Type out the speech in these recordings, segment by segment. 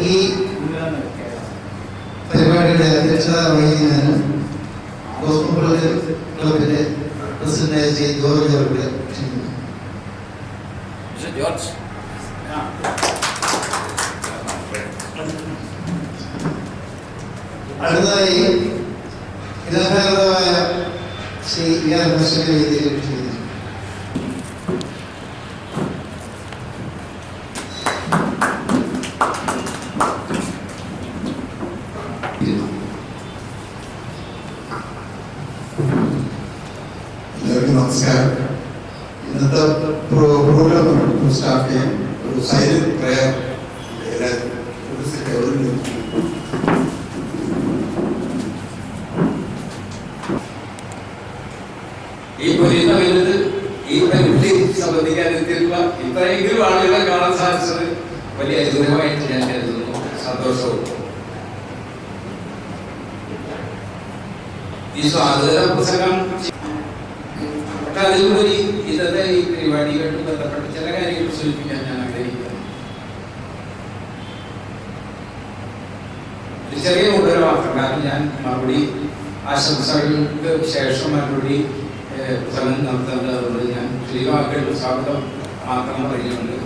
ഈ പരിപാടിയുടെ അധ്യക്ഷത വഹിക്കുന്നതിന് ക്ലബിന്റെ പ്രസിഡന്റ് ശ്രീ ജോർജ് അവരുടെ ക്ഷണിക്കുന്നു. അടുത്തതായി ഇടഫലമായ ശ്രീ വേദിയിൽ ക്ഷണിക്കുന്നു. നമസ്കാരം. ഇന്നത്തെ പ്രോഗ്രാം സ്റ്റാർട്ട് ചെയ്യാൻ ഒരു സൈലന്റ് പ്രയർ ഈ പൊലിയുന്ന വലുത് ഈ പെൺകുട്ടി സംബന്ധിക്കാൻ എത്തിയിട്ടുള്ള ഇത്രയെങ്കിലും ആളുകളെ കാണാൻ സാധിച്ചത് വലിയ അത്ഭുതമായിട്ട് ഞാൻ കരുതുന്നു. സന്തോഷവും ഈ സ്വാതന്ത്ര്യ പ്രസംഗം അതിലുപരി ഇന്നത്തെ ഈ പരിപാടിയുമായിട്ട് ബന്ധപ്പെട്ട് ചില കാര്യങ്ങൾ സൂചിപ്പിക്കാൻ ഞാൻ ആഗ്രഹിക്കുന്നു. ഒരു ചെറിയ കൂടുതൽ മാത്രം, കാരണം ഞാൻ മറുപടി ആശംസകൾക്ക് ശേഷം മറുപടി പ്രസംഗം നടത്തേണ്ടതുകൊണ്ട് ഞാൻ ശ്രീവാക്കൾ സ്വാഗതം മാത്രം പറഞ്ഞുകൊണ്ട്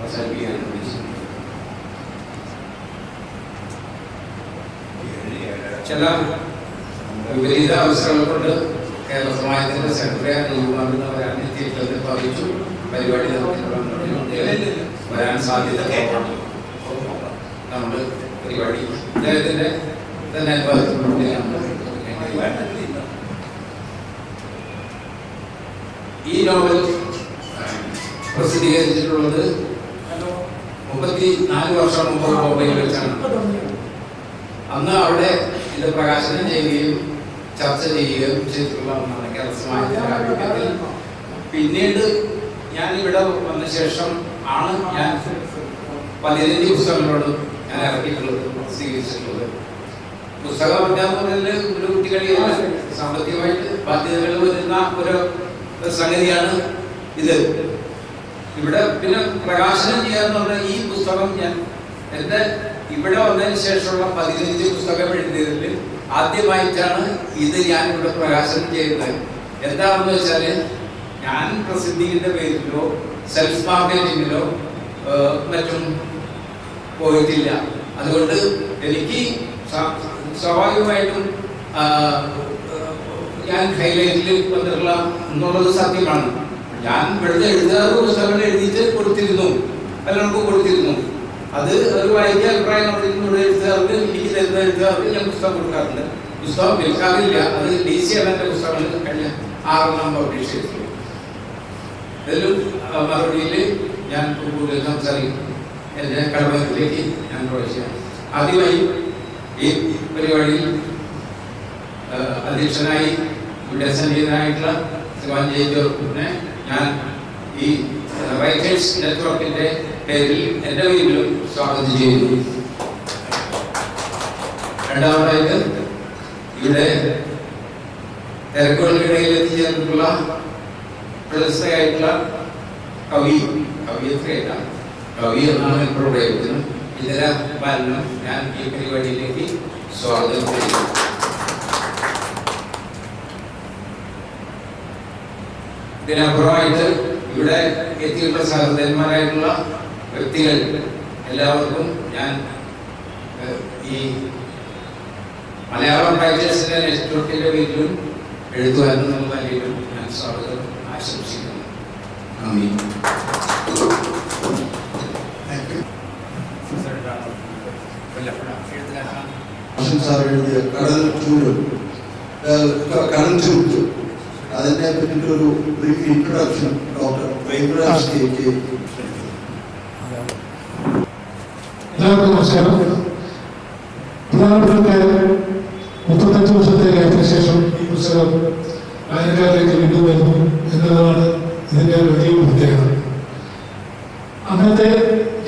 അവസാനിപ്പിക്കാൻ ഉദ്ദേശിക്കുന്നു. ചില വിപരീത അവസരങ്ങൾ കൊണ്ട് കേരള സമാജത്തിന്റെ സെക്രട്ടറി രൂപമാകുന്നവരാണ് എത്തിയിട്ടുള്ളത്. ഭാവിച്ചു പരിപാടി വരാൻ സാധ്യത നമ്മുടെ പരിപാടി അദ്ദേഹത്തിന്റെ തന്നെ അനുഭവത്തിലൂടെയാണ്. ഈ നോവൽ പ്രസിദ്ധീകരിച്ചിട്ടുള്ളത് 34 വർഷം മുമ്പ് ബോംബെയിൽ വെച്ചാണ്. അന്ന് അവിടെ ഇത് പ്രകാശനം ചെയ്യുകയും ചർച്ച ചെയ്യുകയും ചെയ്തിട്ടുള്ള ഒന്നാണ് കേരള സമാജത്തിന്റെ ആഭിമുഖ്യത്തിൽ. പിന്നീട് ഞാൻ ഇവിടെ വന്ന ശേഷം ആണ് ഞാൻ 15 പുസ്തകങ്ങളോട് ഞാൻ ഇറക്കിയിട്ടുള്ളത്, സ്വീകരിച്ചിട്ടുള്ളത്. പുസ്തകം പറഞ്ഞാൽ ഒരു കുട്ടികളിൽ സാമ്പത്തികമായിട്ട് ബാധ്യതകൾ വരുന്ന ഒരു സംഗതിയാണ് ഇത്. ഇവിടെ പിന്നെ പ്രകാശനം ചെയ്യാന്ന് പറഞ്ഞാൽ ഈ പുസ്തകം ഞാൻ എൻ്റെ ഇവിടെ വന്നതിന് ശേഷമുള്ള 15 പുസ്തകം എഴുതിയതിൽ ആദ്യമായിട്ടാണ് ഇത് ഞാൻ ഇവിടെ പ്രകാശനം ചെയ്യുന്നത്. എന്താണെന്ന് വെച്ചാൽ ഞാൻ പ്രസിദ്ധീകരണ പേരിലോ സെൽഫ് മാർക്കറ്റിങ്ങിലോ മറ്റും പോയിട്ടില്ല. അതുകൊണ്ട് എനിക്ക് സ്വാഭാവികമായിട്ടും ഞാൻ ഹൈലൈറ്റിൽ വന്നിട്ടുള്ള എന്നുള്ളത് സത്യമാണ്. ഞാൻ ഇവിടുത്തെ എഴുതാറ് പുസ്തകങ്ങൾ എഴുതിയിട്ട് കൊടുത്തിരുന്നു, പലർക്കും കൊടുത്തിരുന്നു. അത് വായിക്കാൻ അഭിപ്രായം ഇവിടെ എഴുത്തുകാർക്ക് എനിക്ക് തരുന്ന എഴുത്തുകാർക്ക് ഞാൻ പുസ്തകം കൊടുക്കാറുണ്ട്. പുസ്തകം വിൽക്കാറില്ല. അത് DC ആണ് എൻ്റെ പുസ്തകങ്ങൾ കഴിഞ്ഞ 6 പബ്ലിഷ് ചെയ്തിട്ടുള്ളൂ. ഇതിലും മറുപടിയിൽ ഞാൻ കൂടുതൽ സംസാരിക്കും. എൻ്റെ കടമത്തിലേക്ക് ഞാൻ പ്രവേശിക്കാം. ആദ്യമായി ഈ പരിപാടിയിൽ അധ്യക്ഷനായി ഇവിടെ സന്നിഹിതനായിട്ടുള്ള ശ്രീമാൻ ജോർജിനെ ഞാൻ ഈ റൈറ്റേഴ്സ് നെറ്റ്വർക്കിന്റെ പേരിൽ എൻ്റെ പേരിലും സ്വാഗതം ചെയ്യുന്നു. രണ്ടാമതായിട്ട് ഇവിടെ തിരക്കുകൾക്കിടയിൽ എത്തിച്ചേർന്നിട്ടുള്ള പ്രശസ്തയായിട്ടുള്ള കവിയത്രയല്ല, കവി എന്നാണ് ഇപ്പോൾ ഉപയോഗിക്കുന്നത്, ഇതര ബാലനും ഞാൻ ഈ പരിപാടിയിലേക്ക് സ്വാഗതം ചെയ്യുന്നു. ഇതിനപ്പുറമായിട്ട് ഇവിടെ എത്തിയിട്ടുള്ള സഹോദരന്മാരായിട്ടുള്ള വ്യക്തികൾ എല്ലാവർക്കും ഞാൻ ഈ മലയാളം റൈറ്റേഴ്സിന്റെ നെറ്റ്വർക്കിന്റെ പേരിലും എഴുത്തുകാരെന്നുള്ള നിലയിലും ഞാൻ സ്വാഗതം ആശംസിക്കുന്നു. നന്ദി. സാർ എഴുതിയ കടൽ ചൂട് അതിനെ പറ്റിയിട്ടൊരു brief introduction doctor Premraj K. എല്ലാവർക്കും നമസ്കാരം. പ്രധാനപ്പെട്ട 35 വർഷത്തെ ഗ്യാപ്പിന് ശേഷം ഈ പുസ്തകം വായനക്കാരിലേക്ക് വീണ്ടും വരുന്നു എന്നുള്ളതാണ് ഇതിൻ്റെ വലിയ പ്രത്യേകത. അന്നത്തെ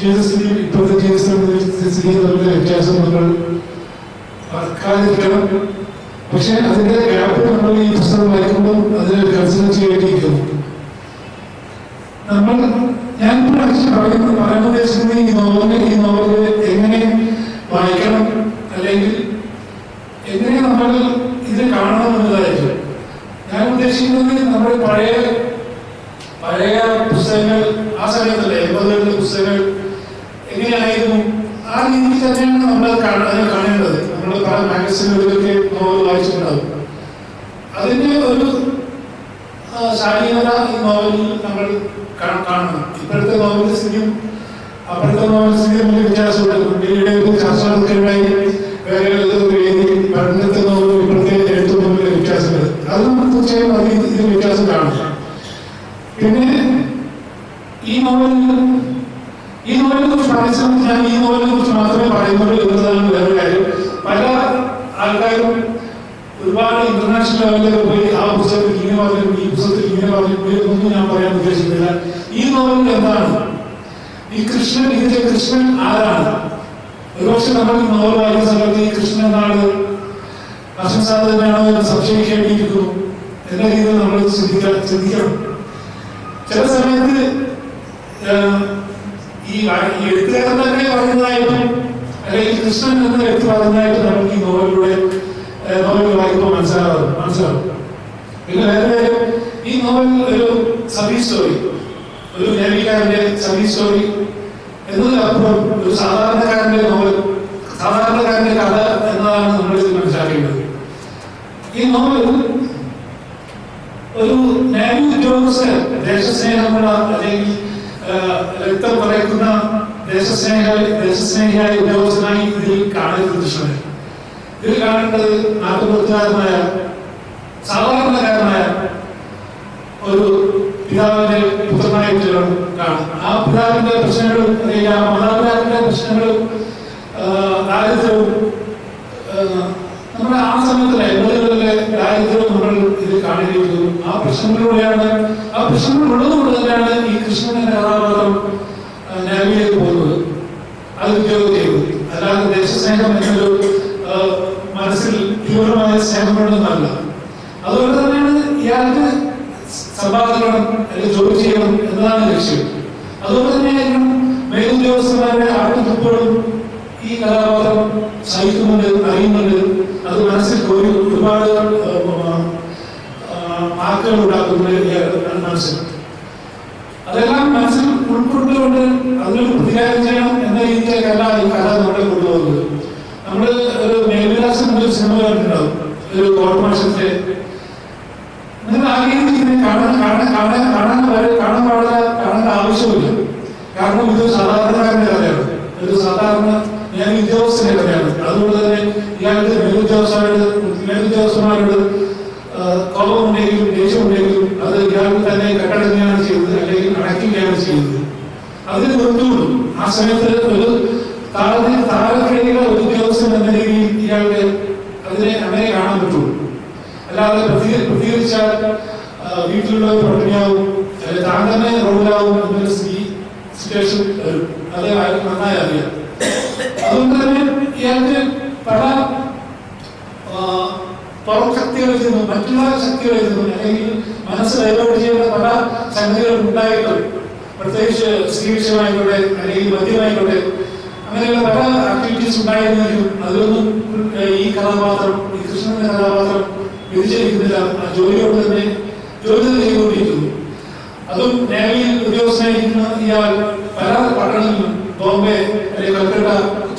ജീവിതസ്ഥിതിയും ഇപ്പോഴത്തെ ജീവിതസ്ഥിതിയും തമ്മിലെ വ്യത്യാസം നമ്മൾ മറക്കാതിരിക്കണം. പക്ഷെ അതിന്റെ ഗ്യാപ്പ് നമ്മൾ ഈ പുസ്തകം വായിക്കുമ്പോൾ അതിനെ കൺസിഡർ ചെയ്യേണ്ടിയിരിക്കുന്നു. ഞാൻ പറയാൻ ഉദ്ദേശിക്കുന്നത് ഈ നോവല് എങ്ങനെ വായിക്കണം, അല്ലെങ്കിൽ എങ്ങനെ നമ്മൾ ഇത് കാണണം എന്നതായിരിക്കും. ഞാൻ ഉദ്ദേശിക്കുന്നത് നമ്മുടെ പഴയ പുസ്തകങ്ങൾ, ആ സമയത്തല്ലേ 80കളിലെ പുസ്തകങ്ങൾ എങ്ങനെയായിരുന്നു, ആ രീതിയിൽ തന്നെയാണ് നമ്മൾ അതിനെ കാണേണ്ടത്. നമ്മൾ പല മാഗസിനുകളിലൊക്കെ നോവൽ വായിച്ചിട്ടുണ്ടാവും. അതിന്റെ ഒരു ശാലീനത ഈ നോവലിൽ നമ്മൾ കാണണം. ഇപ്പോഴത്തെ നോവലിന്റെ സ്ഥിതിയും അപ്പോഴത്തെ നോവലിന്റെ സ്ഥിതിയും വലിയ വ്യത്യാസമുണ്ട്. ഇന്ത്യയുടെ ഒരു ചർച്ചകൾക്കിടയിൽ വേറെ പണ്ടത്തെ നോവലും ഇപ്പോഴത്തെ എഴുത്തും തമ്മിൽ വ്യത്യാസമുണ്ട്. അത് നമ്മൾ തീർച്ചയായും ഇത് വ്യത്യാസം കാണും. പിന്നെ ഈ നോവലിനെ കുറിച്ച് പറയുന്നത് ഞാൻ ഈ നോവലിനെ കുറിച്ച് മാത്രമേ പറയുന്നുള്ളൂ എന്നതാണ് വേറെ കാര്യം. പല ആൾക്കാരും ഒരുപാട് ഇന്റർനാഷണൽ ലെവലിലൊക്കെ പോയി ആ പുസ്തകത്തിൽ ഇങ്ങനെ പറഞ്ഞു, ഈ പുസ്തകത്തിൽ ഇങ്ങനെ പറഞ്ഞു ഒന്നും ഞാൻ പറയാൻ ഉദ്ദേശിക്കുന്നില്ല. ഈ നോവലിൽ എന്താണ് ഇതിന്റെ കൃഷ്ണൻ ആരാണ്? ഒരുപക്ഷെ നമ്മൾ ഈ നോവൽ വായിക്കുന്ന സമയത്ത് ഈ കൃഷ്ണൻ എന്നാണ് നഷ്ടസാധ്യതയാണോ എന്ന് സംശയിക്കേണ്ടിയിരിക്കുന്നു എന്ന രീതിയിൽ നമ്മൾ ചിന്തിക്കണം. ചില സമയത്ത് ഈ എഴുത്തുകാരൻ തന്നെ പറയുന്നതായിട്ടും അല്ലെങ്കിൽ കൃഷ്ണൻ എന്ന വ്യക്തി പറയുന്നതായിട്ട് നമുക്ക് ഈ നോവൽ വായിക്കുമ്പോൾ മനസ്സിലാവും. പിന്നെ വേറെ ഈ നോവൽ ഒരു സർവീസ് സ്റ്റോറി, ഒരു നേവിക്കാരന്റെ സർവീസ് സ്റ്റോറി എന്നതിനപ്പുറം ഒരു സാധാരണക്കാരന്റെ നോവൽ, സാധാരണക്കാരന്റെ കഥ എന്നതാണ് നമ്മൾ മനസ്സിലാക്കേണ്ടത്. ഈ നോവൽ ഒരു നേവി ഉദ്യോഗസ്ഥൻ, ദേശസ്നേഹമുള്ള അല്ലെങ്കിൽ രക്തം പറയിക്കുന്ന ദേശസ്നേഹിയായ ഉദ്യോഗസ്ഥനായി ഇതിൽ കാണരുത്. കൃഷ്ണനെ ഇതിൽ കാണേണ്ടത് 40-കാരനായ സാധാരണക്കാരനായ ഒരു പിതാവിന്റെ പുത്രനായിട്ട് കാണും. ആ പിതാവിന്റെ പ്രശ്നങ്ങളും അല്ലെങ്കിൽ ആ മാതാപിതാക്കളുടെ പ്രശ്നങ്ങളും ദാരിദ്ര്യവും നമ്മുടെ ആ സമയത്തിലെ 80കളിലെ ദാരിദ്ര്യവും നമ്മൾ ഇത് കാണേണ്ടിയിരിക്കുന്നു. ആ പ്രശ്നങ്ങളിലൂടെയാണ്, ആ പ്രശ്നങ്ങൾ ഉള്ളതുകൊണ്ട് തന്നെയാണ് ഈ കൃഷ്ണൻ എന്ന കഥാപാത്രം നേവിയിലേക്ക് പോകുന്നത്, അത് ഉദ്യോഗം ചെയ്തത്. അല്ലാതെ ദേശസ്നേഹം എന്നൊരു വ്യക്തിപരമായ സ്നേഹമുണ്ടെന്നല്ല. അതുപോലെ തന്നെയാണ് ഇയാൾക്ക് സമ്പാദിക്കണം അല്ലെങ്കിൽ ജോലി ചെയ്യണം എന്നതാണ് ലക്ഷ്യം. അതുപോലെ തന്നെയായിരിക്കും മേലുദ്യോഗസ്ഥന്മാരുടെ ആട്ടുതുപ്പുകളും ഈ കഥാപാത്രം സഹിക്കുന്നുണ്ട്, അറിയുന്നുണ്ട്. അത് മനസ്സിൽ ഒരുപാട് മാർക്കുകൾ ഉണ്ടാക്കുന്നുണ്ട് മനസ്സിൽ. അതെല്ലാം മനസ്സിൽ ഉൾക്കൊണ്ടുകൊണ്ട് അതിനൊരു പ്രതികാരം ചെയ്യണം എന്ന രീതിയിലേക്കല്ല ഈ കഥ നമ്മളെ കൊണ്ടുപോകുന്നത്. നമ്മൾ ഒരു മേൽവിലാസം എന്നൊരു സിനിമ കണ്ടിട്ടുണ്ടാവും, ഒരു കോർപ്പറേഷന്റെ. നിങ്ങൾ ആഗ്രഹിക്കുന്നത് കാണാൻ കാണേണ്ട ആവശ്യമില്ല. കാരണം ഇത് സാധാരണക്കാരന്റെ കഥയാണ്, ഒരു സാധാരണ ഞാൻ ഉദ്യോഗസ്ഥന്റെ കഥയാണ്. അതുകൊണ്ട് തന്നെ ഇയാൾക്ക് മേലുദ്യോഗസ്ഥന്മാരോട് കോപമുണ്ടെങ്കിലും ദേഷ്യമുണ്ടെങ്കിലും അത് ഇയാൾക്ക് തന്നെ കെട്ടടങ്ങുകയാണ് ചെയ്തത്, അല്ലെങ്കിൽ അടയ്ക്കുകയാണ് ചെയ്തത്. അതിന് നിർത്തുള്ളൂ. ആ സമയത്ത് ഒരു താഴെക്കഴിയുന്ന ഒരു ഉദ്യോഗസ്ഥൻ എന്ന രീതിയിൽ ഇയാൾക്ക് അതിനെ അങ്ങനെ കാണാൻ പറ്റുള്ളൂ. അല്ലാതെ പ്രതികരിച്ചാൽ വീട്ടിലുള്ളവർ പട്ടിണിയാവും, താൻ തന്നെ റോഡിലാവും എന്നൊരു സിറ്റുവേഷൻ വരും. അത് അയാൾക്ക് നന്നായി അറിയാം. അതുകൊണ്ട് തന്നെ ഇയാൾക്ക് പല പുറം ശക്തികളിൽ നിന്നും മറ്റുള്ള ശക്തികളിൽ നിന്നും അല്ലെങ്കിൽ മനസ്സ് ഡൈവേർട്ട് ചെയ്യുന്ന പല സംഗതികളും ഉണ്ടായിട്ടുണ്ട്. പ്രത്യേകിച്ച് സ്ത്രീ വിഷയമായിക്കോട്ടെ അല്ലെങ്കിൽ മദ്യമായിക്കോട്ടെ, അങ്ങനെയുള്ള പല ആക്ടിവിറ്റീസ് ഉണ്ടായിരുന്നെങ്കിലും അതിലൊന്നും ഈ കഥാപാത്രം, ഈ കൃഷ്ണന്റെ കഥാപാത്രം വ്യതിചലിക്കുന്നില്ല. ആ ജോലിയോട് തന്നെ ചെയ്തുകൊണ്ടിരിക്കുന്നു. അതും നേവിയിൽ ഉദ്യോഗസ്ഥനായിരിക്കുന്ന ഇയാൾ പല പട്ടണങ്ങളിലും ബോംബെ അല്ലെങ്കിൽ കൽക്കട്ട,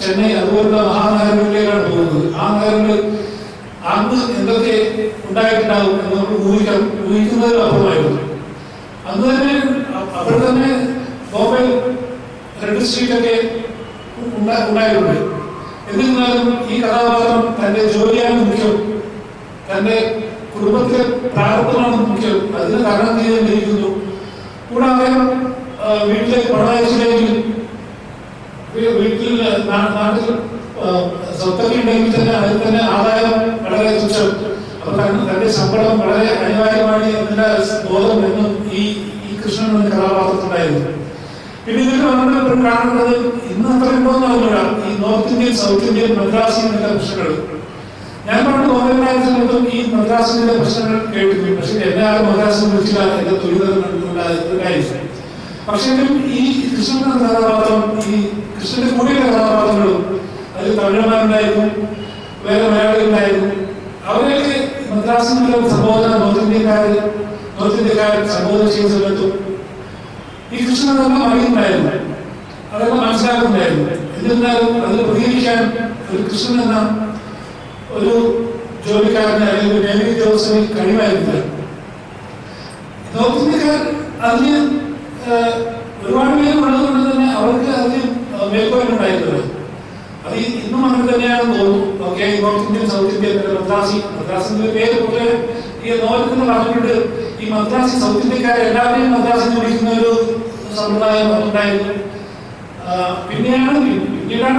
ചെന്നൈ അതുപോലുള്ള മഹാനഗരങ്ങളിലേക്കാണ് പോകുന്നത്. ആ നഗരങ്ങളിൽ അന്ന് എന്തൊക്കെ ഉണ്ടായിട്ടുണ്ടാകും എന്ന് നമുക്ക് ഊഹിക്കുന്നതിലും അപ്പുറമായിരുന്നു. അന്ന് തന്നെ അപ്പോൾ തന്നെ ബോംബെ റെഡ് സ്ട്രീറ്റൊക്കെ ഉണ്ടായിട്ടുണ്ട്. എന്നിരുന്നാലും ഈ കഥാപാത്രം തന്റെ ജോലിയാണ് മുഖ്യം, തന്റെ കുടുംബത്തിലെ പ്രാർത്ഥനയാണ് മുഖ്യം, അതിന് തരണം ചെയ്തുകൊണ്ടിരിക്കുന്നു. കൂടാതെ വീട്ടിലേക്ക് പണയച്ചില്ലെങ്കിൽ വീട്ടിൽ നാട്ടിൽ സ്വത്തൊക്കെ ഉണ്ടെങ്കിൽ തന്നെ അതിൽ തന്നെ ആദായം വളരെ തുച്ഛം. അപ്പൊ തന്റെ ശമ്പളം വളരെ അനിവാര്യമാണ് എന്നുള്ള ബോധം എന്നും ഈ കൃഷ്ണൻ എന്ന കഥാപാത്രത്തിലുണ്ടായിരുന്നു. പിന്നെ ഇതിൽ നമ്മൾ കാണുന്നത് ഇന്ന് അത്ര ഉണ്ടോന്ന് അറിഞ്ഞൂടാ, ഈ north Indian, south Indian, Madrasi എന്നുള്ള പ്രശ്നങ്ങൾ. ഞാൻ പണ്ട് ബോംബെയിലായ സമയത്തും ഈ മദ്രാസിന്റെ പ്രശ്നങ്ങൾ കേട്ടിരുന്നു. പക്ഷെ എന്നെ ആരും മദ്രാസിനെ വിളിച്ചില്ല, എന്റെ തൊഴിലുണ്ടായിരുന്നു. പക്ഷെ ഈ കൃഷ്ണൻ എന്ന കഥാപാത്രം, ഈ കൃഷ്ണന്റെ കൂടെയുള്ള കഥാപാത്രങ്ങളും അതിൽ തമിഴന്മാരുണ്ടായിരുന്നു, വേറെ മലയാളികളുണ്ടായിരുന്നു. അവരെയൊക്കെ മദ്രാസിനുള്ള സംബോധന നോർത്ത് ഇന്ത്യക്കാരൻ സംബോധന ചെയ്യുന്ന സമയത്തും ഈ കൃഷ്ണൻ അതെല്ലാം അറിയുന്നുണ്ടായിരുന്നു, അതെല്ലാം മനസ്സിലാക്കുന്നുണ്ടായിരുന്നു. എന്നിരുന്നാലും അതിൽ പ്രതികരിക്കാൻ ഒരു കൃഷ്ണൻ എന്ന ഒരു ജോലിക്കാരന് അല്ലെങ്കിൽ ഒരു നേവി ഉദ്യോഗസ്ഥന് കഴിവായിരുന്നില്ല. നോർത്ത് ഇന്ത്യക്കാർ അതിന് ഒരുപാട് പേര് ഉള്ളതുകൊണ്ട് തന്നെ അവർക്ക് അതിന് മേൽക്കോലുണ്ടായിരുന്നത്. അത് ഇന്നും അങ്ങനെ തന്നെയാണെന്ന് തോന്നുന്നു. Okay, north Indian, south Indian, മദ്രാസിന്റെ പേര് പൊതുവെ ഈ നോർത്തിന് പറഞ്ഞിട്ടുണ്ട്. ഈ മദ്രാസി സൗത്ത് ഇന്ത്യക്കാരെ എല്ലാവരെയും മദ്രാസിനെ വിളിക്കുന്ന ഒരു സമ്പ്രദായം ഉണ്ടായിരുന്നു. പിന്നീടാണ്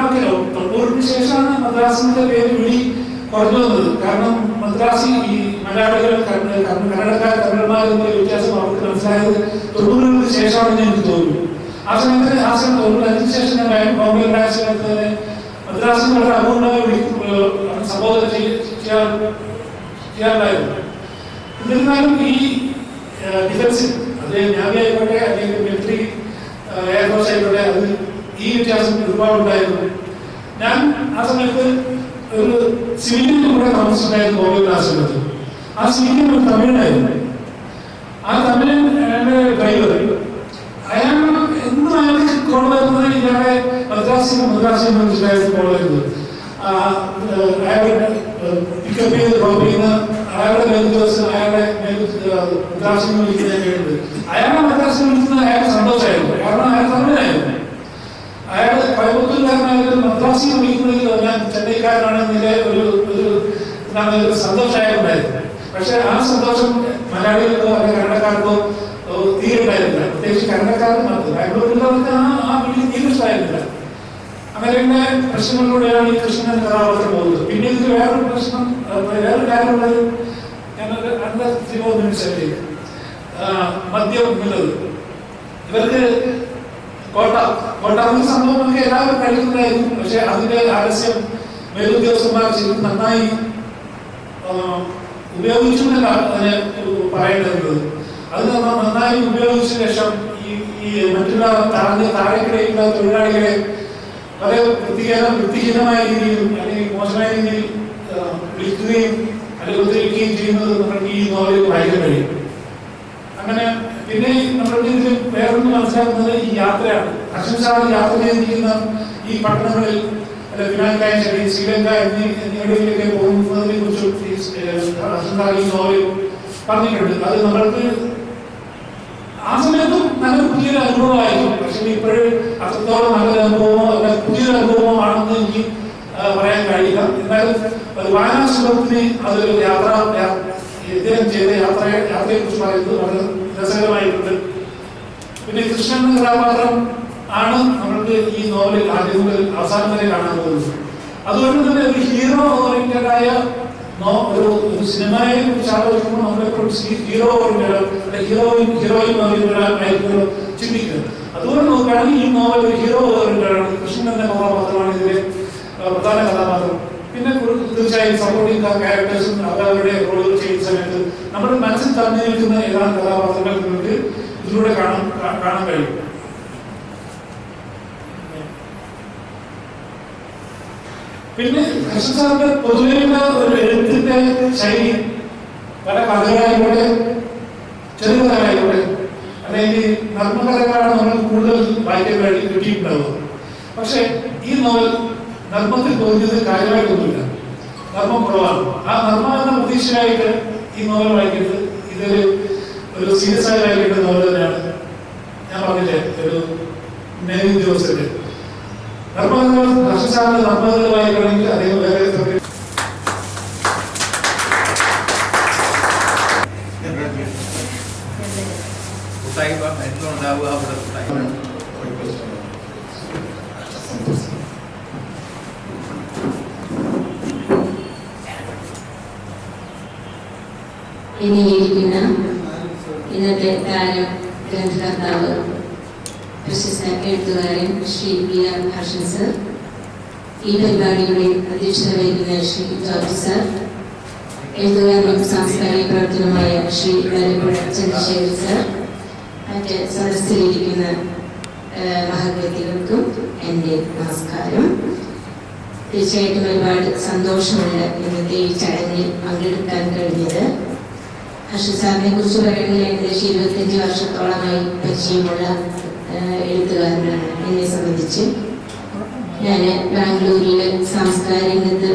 ഒക്കെ 90-ന് ശേഷമാണ് മദ്രാസിന്റെ പേര് വിളി കുറഞ്ഞു വന്നത്. കാരണം മദ്രാസി ഈ മലയാളികൾ, കന്നഡക്കാർ, തമിഴന്മാർ എന്നുള്ള വ്യത്യാസം അവർക്ക് മനസ്സിലായത് 90-ന് ശേഷമാണെന്ന് എനിക്ക് തോന്നുന്നു. ആ സമയത്ത് 95-ന് ശേഷം ഞാൻ ബോംബെ ഉണ്ടായ സമയത്ത് തന്നെ മദ്രാസിന് വളരെ അപൂർണമായി സംബോധന ചെയ്യാറുണ്ടായിരുന്നു. എന്നിരുന്നാലും ഈ ഡിഫൻസിൽ, അത് നാവി ആയിക്കോട്ടെ അല്ലെങ്കിൽ മിലിറ്ററി എയർഫോഴ്സ് ആയിക്കോട്ടെ, അത് ഈ വ്യത്യാസം ഒരുപാടുണ്ടായിരുന്നു. ഞാൻ ആ സമയത്ത് ഒരു സിവിലിയന്റെ കൂടെ താമസിച്ചിട്ടുണ്ടായിരുന്നു ബോംബെ ആശ്രമത്തിൽ. ആ സിവിലിയൻ ഒരു തമിഴനായിരുന്നു. ആ തമിഴൻ ഡ്രൈവർ, അയാൾ എന്നും അയാൾക്ക് കോൾ വരുന്നത് ഇയാളെ മദ്രാസിനെ വിളിച്ചിട്ടായിരുന്നു കോൾ വരുന്നത്. അയാളെ പിക്കപ്പ് ചെയ്ത് ഡ്രോപ്പ് ചെയ്യുന്ന അയാളുടെ മേലുദ്യോഗസ്ഥൻ അയാളെ മദ്രാസിനെ വിളിക്കുന്ന കേട്ടത്. അയാളെ മദ്രാസിനെ വിളിക്കുന്നത് അയാൾക്ക് സന്തോഷമായിരുന്നു. കാരണം അയാൾ തമിഴനായിരുന്നു. അയാൾ കോയമ്പത്തൂർക്കാരനായാലും മദ്രാസിനെ വിളിക്കുന്നതിൽ ഞാൻ ചെന്നൈക്കാരനാണെന്നില്ല ഒരു സന്തോഷം അയാളുണ്ടായിരുന്നു. പക്ഷെ ആ സന്തോഷം മലയാളികൾക്കോ അല്ലെങ്കിൽ കന്നഡക്കാർക്കോ തീരെ ഉണ്ടായിരുന്നില്ല. പ്രത്യേകിച്ച് കന്നഡക്കാർക്ക് മാത്രം. ബാംഗ്ലൂരിലുള്ളവർക്ക് ആ വിളി തീരെ ഇഷ്ടമായിരുന്നില്ല. അങ്ങനെയുള്ള പ്രശ്നങ്ങളിലൂടെയാണ് ഈ കൃഷ്ണൻ എന്ന കഥാപാത്രം പോകുന്നത്. പിന്നെ ഇതിൽ വേറൊരു പ്രശ്നം, വേറൊരു കാര്യമുള്ളത്, ഞാനൊരു മനസ്സിലേക്ക് മദ്യം എന്നുള്ളത്. ഇവർക്ക് കോട്ട സംഭവമൊക്കെ എല്ലാവരും കഴിക്കുന്നതായിരുന്നു. പക്ഷെ അതിന്റെ ആലസ്യം മേലുദ്യോഗസ്ഥന്മാർ നന്നായി ഉപയോഗിച്ചു എന്നല്ല അതിനെ പറയേണ്ടത്. അത് നന്നായി ഉപയോഗിച്ച ശേഷം ഈ മറ്റുള്ള താഴേക്കിടയിലുള്ള തൊഴിലാളികളെ വളരെ വൃത്തിഹീനമായ രീതിയിൽ അല്ലെങ്കിൽ മോശമായ രീതിയിൽ വിളിക്കുകയും അല്ലെങ്കിൽ ഉപദ്രവിക്കുകയും ചെയ്യുന്നത് നമുക്ക് ഈ നോവലിൽ വായിക്കാൻ കഴിയും. അങ്ങനെ പിന്നെ നമ്മൾക്ക് ഇതിൽ വേറൊന്ന് മനസ്സിലാക്കുന്നത് ഈ യാത്രയാണ്. അശ്വൻ യാത്ര ചെയ്തിരിക്കുന്ന ഈ പട്ടണങ്ങളിൽ വിനായക, ശ്രീലങ്ക എന്നിവിടങ്ങളിലേക്ക് പോകുന്നതിനെ കുറിച്ചും അശ്വൻ ഈ നോവലിൽ പറഞ്ഞിട്ടുണ്ട്. അത് നമ്മൾക്ക് ആ സമയത്തും നല്ലൊരു പുതിയൊരു അനുഭവമായിരിക്കും. പക്ഷെ ഇപ്പോഴും അത്രത്തോളം നല്ലൊരു അനുഭവമോ അല്ല പുതിയൊരു അനുഭവമോ ആണെന്ന് എനിക്ക് പറയാൻ കഴിയില്ല. എന്നാലും ഒരു വായനാ സുഖത്തിന് അതൊരു ഇദ്ദേഹം ചെയ്ത യാത്രയെ കുറിച്ച് പറയുന്നത് വളരെ രസകരമായിട്ടുണ്ട്. പിന്നെ കൃഷ്ണൻ എന്ന കഥാപാത്രം ആണ് നമ്മൾക്ക് ഈ നോവലിൽ ആദ്യം മുതൽ അവസാനം വരെ കാണാൻ പോകുന്നത്. അതുകൊണ്ട് തന്നെ ഒരു ഹീറോ ഓറിയന്റഡായ ഒരു സിനിമയെ കുറിച്ച് ആലോചിക്കുമ്പോൾ നമ്മളെപ്പോഴും ഹീറോ ഓറിയന്റഡ് ഹീറോയിൻ ഓറിയന്റഡായിരിക്കുമല്ലോ ചിന്തിക്കുന്നത്. അതുകൊണ്ട് നോക്കുകയാണെങ്കിൽ ഈ നോവൽ ഒരു ഹീറോ ഓറിയന്റഡാണ്. കൃഷ്ണൻ എന്ന കഥാപാത്രമാണ് ഇതിലെ പ്രധാന കഥാപാത്രം. പിന്നെ തീർച്ചയായും സപ്പോർട്ടിംഗ് ക്യാരക്ടേഴ്സും അവരുടെ റോളുകൾ ചെയ്യുന്ന സമയത്ത് നമ്മുടെ മനസ്സിൽ തങ്ങി നിൽക്കുന്ന ഏതാണ് കഥാപാത്രങ്ങൾ നിങ്ങൾക്ക് ഇതിലൂടെ കാണാൻ കഴിയും. പിന്നെ കൃഷ്ണൻ സാറിന്റെ പൊതുവെയുള്ള ഒരു എഴുത്തിന്റെ ശൈലി പല കഥകളായിക്കോട്ടെ ചെറുകഥകളായിക്കോട്ടെ അല്ലെങ്കിൽ നർമ്മകഥകളാണ് നമ്മൾ കൂടുതൽ വായിക്കാൻ കിട്ടിയിട്ടുണ്ടാവുക. പക്ഷെ ഈ നോവൽ നർമ്മത്തിൽ തോന്നിയത് കാര്യമായിട്ടൊന്നുമില്ല, നർമ്മം കുറവാണ്. ആ നർമ്മം എന്ന പ്രതീക്ഷയായിട്ട് ഈ നോവൽ വായിക്കുന്നത് ഒരു സീരിയസ് ആയി വായിക്കേണ്ട നോവൽ തന്നെയാണ്. ഞാൻ പറഞ്ഞില്ലേ ഒരു നേവി ഉദ്യോഗസ്ഥരുടെ നർമ്മകഥകൾ കർഷകസാറിന്റെ നർമ്മകഥകൾ വായിക്കണമെങ്കിൽ അദ്ദേഹം വേറെ എന്നിരിക്കുന്ന ഇന്നത്തെ താരം ഗ്രന്ഥകർത്താവ് പ്രശസ്ത എഴുത്തുകാരൻ ശ്രീ PR ഹർഷൻ സർ, ഈ പരിപാടിയുടെ അധ്യക്ഷത വഹിക്കുന്ന ശ്രീ ജോർജ് സർ, എഴുത്തുകാരനും സാംസ്കാരിക പ്രവർത്തനമായ ശ്രീ വരപ്പുഴ ചന്ദ്രശേഖർ സർ, മറ്റ് സദസ്സിലിരിക്കുന്ന മഹത്വ്യക്തികൾക്കും എൻ്റെ നമസ്കാരം. തീർച്ചയായിട്ടും ഒരുപാട് സന്തോഷമുണ്ട് ഇന്നത്തെ ഈ ചടങ്ങിൽ പങ്കെടുക്കാൻ കഴിഞ്ഞത്. ഹർഷൻ സാറിനെ കുറിച്ച് പറയുന്നത് ഏകദേശം 25 വർഷത്തോളമായി പരിചയമുള്ള എഴുത്തുകാരനാണ്. എന്നെ സംബന്ധിച്ച് ഞാൻ ബാംഗ്ലൂരിൽ സാംസ്കാരിക രംഗത്ത്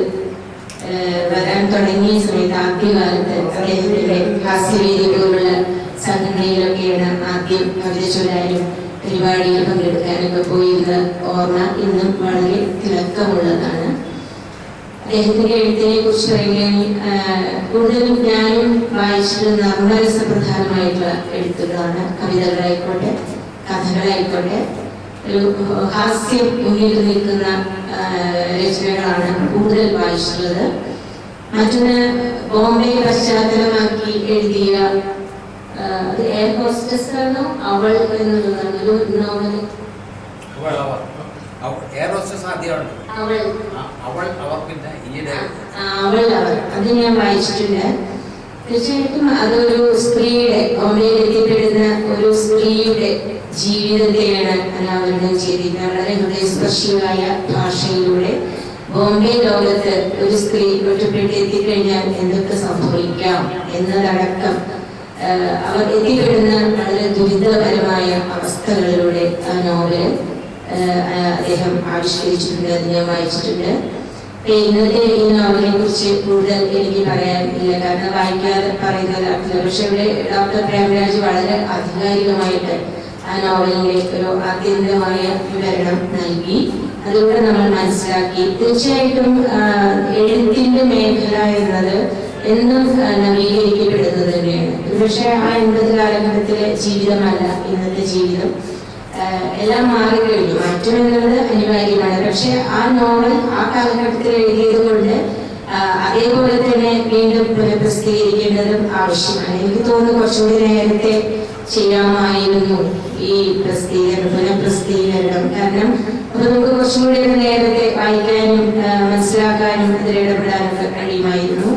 വരാൻ തുടങ്ങിയ സമയത്ത് ആദ്യകാലത്ത് അദ്ദേഹത്തിൻ്റെ ഹാസ്യവേദി പോലുള്ള സംഘടനയിലൊക്കെയാണ് ആദ്യം കവിത ചൊല്ലാനും പരിപാടിയിൽ പങ്കെടുക്കാനൊക്കെ പോയിരുന്ന ഓർമ്മ ഇന്നും വളരെ തിളക്കമുള്ളതാണ്. അദ്ദേഹത്തിന്റെ എഴുത്തിനെ കുറിച്ച് പറയുകയാണെങ്കിൽ കൂടുതലും ഞാനും വായിച്ചത് നർമ്മരസപ്രധാനമായിട്ടുള്ള എഴുത്തുകളാണ്. കവിതകളായിക്കോട്ടെ കഥകളായിക്കോട്ടെ ഒരു ഹാസ്യം മുന്നിൽ നിൽക്കുന്ന രചനകളാണ് കൂടുതൽ വായിച്ചിട്ടുള്ളത്. മറ്റൊന്ന് ബോംബെ പശ്ചാത്തലമാക്കി എഴുതിയ എയർ ഹോസ്റ്റസ് ആണോ അവൾ എന്നുള്ളതാണ് ഒരു നോവൽ. അത് ഞാൻ വായിച്ചിട്ടുണ്ട്. തീർച്ചയായിട്ടും അതൊരു സ്ത്രീയുടെ ബോംബെയിൽ എത്തിപ്പെടുന്ന ഒരു സ്ത്രീയുടെ ജീവിതത്തെയാണ് അനാവരണം ചെയ്തിരിക്കുന്നത്. വളരെ ഹൃദയസ്പർശിയായ ഭാഷയിലൂടെ ബോംബെ ലോകത്ത് ഒരു സ്ത്രീ ഒറ്റപ്പെട്ട് എത്തിക്കഴിഞ്ഞാൽ എന്തൊക്കെ സംഭവിക്കാം എന്നതടക്കം അവർ എത്തിപ്പെടുന്ന വളരെ ദുരിതപരമായ അവസ്ഥകളിലൂടെ ആ നോവല് അദ്ദേഹം ആവിഷ്കരിച്ചിട്ടുണ്ട്. അത് ഞാൻ വായിച്ചിട്ടുണ്ട്. ഇന്നത്തെ ഈ നോവലിനെ കുറിച്ച് കൂടുതൽ എനിക്ക് പറയാനില്ല, കാരണം വായിക്കാതെ പറയുന്നതല്ല. പക്ഷെ ഇവിടെ ഡോക്ടർ പ്രേംരാജ് വളരെ ആധികാരികമായിട്ട് ആ നോവലിന്റെ ഒരു ആത്യന്തികമായ വിവരണം നൽകി. അതിലൂടെ നമ്മൾ മനസ്സിലാക്കി തീർച്ചയായിട്ടും എഴുത്തിന്റെ മേഖല എന്നത് എന്നും നവീകരിക്കപ്പെടുന്നത് തന്നെയാണ്. പക്ഷെ ആ 80 കാലഘട്ടത്തിലെ ജീവിതമല്ല ഇന്നത്തെ ജീവിതം. എല്ലാം മാറിക്കഴിഞ്ഞു, മാറ്റം എന്നുള്ളത് അനിവാര്യമാണ്. പക്ഷെ ആ നോവൽ ആ കാലഘട്ടത്തിൽ എഴുതിയത് കൊണ്ട് അതേപോലെ തന്നെ വീണ്ടും പുനഃപ്രസിദ്ധീകരിക്കേണ്ടതും ആവശ്യമാണ്. എനിക്ക് തോന്നുന്നു കുറച്ചുകൂടി നേരത്തെ ചെയ്യാമായിരുന്നു ഈ പുനഃപ്രസിദ്ധീകരണം. കാരണം അപ്പൊ നമുക്ക് കുറച്ചുകൂടി നേരത്തെ വായിക്കാനും മനസ്സിലാക്കാനും അതിൽ ഇടപെടാനൊക്കെ കഴിയുമായിരുന്നു.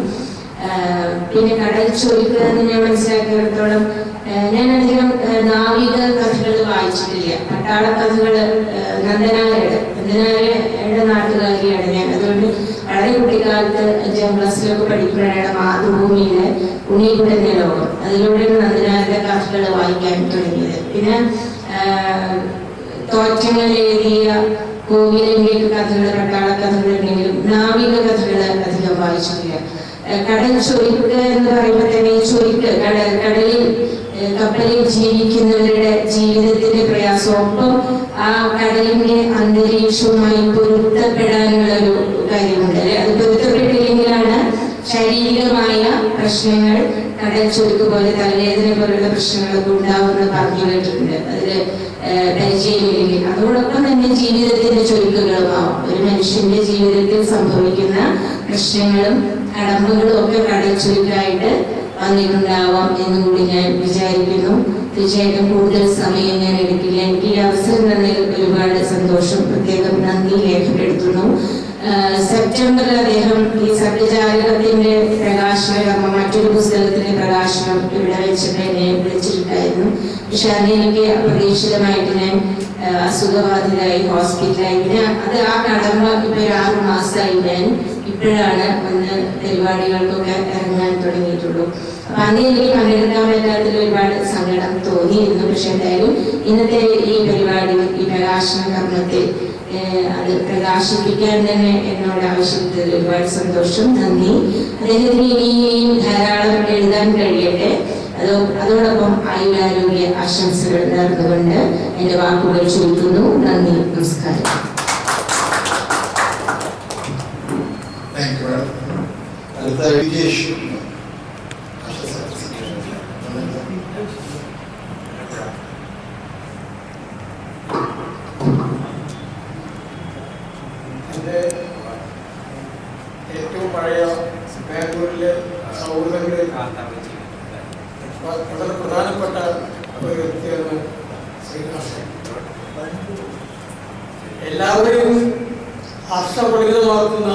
പിന്നെ കടൽ ചൊരുക്കുക എന്ന് ഞാൻ മനസ്സിലാക്കിയിടത്തോളം ഞാൻ അധികം നാവിക കഥകൾ വായിച്ചിട്ടില്ല. പട്ടാള കഥകൾ നന്ദനാരയുടെ നാട്ടുകാരിയാണ് ഞാൻ. അതുകൊണ്ട് വളരെ കുട്ടിക്കാലത്ത് 5ാം ക്ലാസ്സിലൊക്കെ പഠിക്കുമ്പോഴാണ് മാതൃഭൂമിയിലെ ഉണ്ണിക്കുടന്റെ ലോകം, അതിലൂടെയാണ് നന്ദനാരുടെ കഥകൾ വായിക്കാൻ തുടങ്ങിയത്. പിന്നെ തോറ്റങ്ങൾ എഴുതിയ കോവിലിന്റെയൊക്കെ കഥകൾ, പട്ടാള കഥകളുണ്ടെങ്കിലും നാവിക കഥകൾ അധികം വായിച്ചിട്ടില്ല. കടൽ ചൊരുക്കുക എന്ന് പറയുമ്പോൾ തന്നെ ഈ ചൊരുക്ക് കടലിൽ കപ്പലിൽ ജീവിക്കുന്നവരുടെ ജീവിതത്തിന്റെ പ്രയാസം, ഒപ്പം ആ കടലിന്റെ അന്തരീക്ഷവുമായി പൊരുത്തപ്പെടാനുള്ള ഒരു കാര്യമുണ്ട് അല്ലെ. അത് പൊരുത്തപ്പെട്ടില്ലെങ്കിലാണ് ശാരീരികമായ പ്രശ്നങ്ങൾ, കടൽ ചൊരുക്ക് പോലെ തലവേദന പോലുള്ള പ്രശ്നങ്ങളൊക്കെ ഉണ്ടാവുമെന്ന് പറഞ്ഞു കേട്ടിട്ടുണ്ട്. അതില് പരിചയമില്ലെങ്കിൽ അതോടൊപ്പം തന്നെ ജീവിതത്തിന്റെ ചൊരുക്കുകളുമാവും. ഒരു മനുഷ്യന്റെ ജീവിതത്തിൽ സംഭവിക്കുന്ന പ്രശ്നങ്ങളും കടമ്പകളും ഒക്കെ കടൽ ചുരുക്കായിട്ട് വന്നിട്ടുണ്ടാവാം എന്നുകൂടി ഞാൻ വിചാരിക്കുന്നു. തീർച്ചയായിട്ടും കൂടുതൽ സമയം ഞാൻ എടുക്കില്ല. എനിക്ക് ഈ അവസരം തന്നതിൽ ഒരുപാട് സന്തോഷം, പ്രത്യേകം നന്ദി രേഖപ്പെടുത്തുന്നു. സെപ്റ്റംബറിൽ അദ്ദേഹം ഈ സത്യജാലകത്തിന്റെ പ്രകാശനം, മറ്റൊരു പുസ്തകത്തിന്റെ പ്രകാശനം ഇവിടെ വെച്ചിട്ട് എന്നെ വിളിച്ചിട്ടുണ്ടായിരുന്നു. പക്ഷെ അതെനിക്ക് അപ്രതീക്ഷിതമായിട്ട് ഞാൻ അസുഖബാധിതരായി ഹോസ്പിറ്റലായി. പിന്നെ അത് ആ കടമ ഇപ്പൊ 6 മാസമായി ഞാൻ ഇപ്പോഴാണ് ഒന്ന് പരിപാടികൾക്കൊക്കെ ഇറങ്ങാൻ തുടങ്ങിയിട്ടുള്ളൂ. അപ്പൊ അന്ന് എനിക്ക് പങ്കെടുക്കാൻ പറ്റാത്തതിൽ ഒരുപാട് സങ്കടം തോന്നിയിരുന്നു. പക്ഷെ എന്തായാലും ഇന്നത്തെ ഈ പരിപാടി, ഈ പ്രകാശന കർമ്മത്തിൽ അത് പ്രകാശിപ്പിക്കാൻ തന്നെ എന്നോട് ആവശ്യപ്പെട്ടതിൽ ഒരുപാട് സന്തോഷം, നന്ദി. അദ്ദേഹത്തിന് ഇനിയും ധാരാളം എഴുതാൻ കഴിയട്ടെ. അതോടൊപ്പം ആയുരാരോഗ്യ ആശംസകൾ നേർന്നുകൊണ്ട് എന്റെ വാക്കുകൾ ചുരുക്കുന്നു. നന്ദി, നമസ്കാരം. എൻ്റെ ഏറ്റവും പഴയ ബാംഗ്ലൂരിലെ സൗഹൃദങ്ങളിൽ വളരെ പ്രധാനപ്പെട്ട ഒരു വ്യക്തിയാണ് ശ്രീകൃഷ്ണൻ. എല്ലാവരെയും ഹർഷപരിതമാക്കുന്ന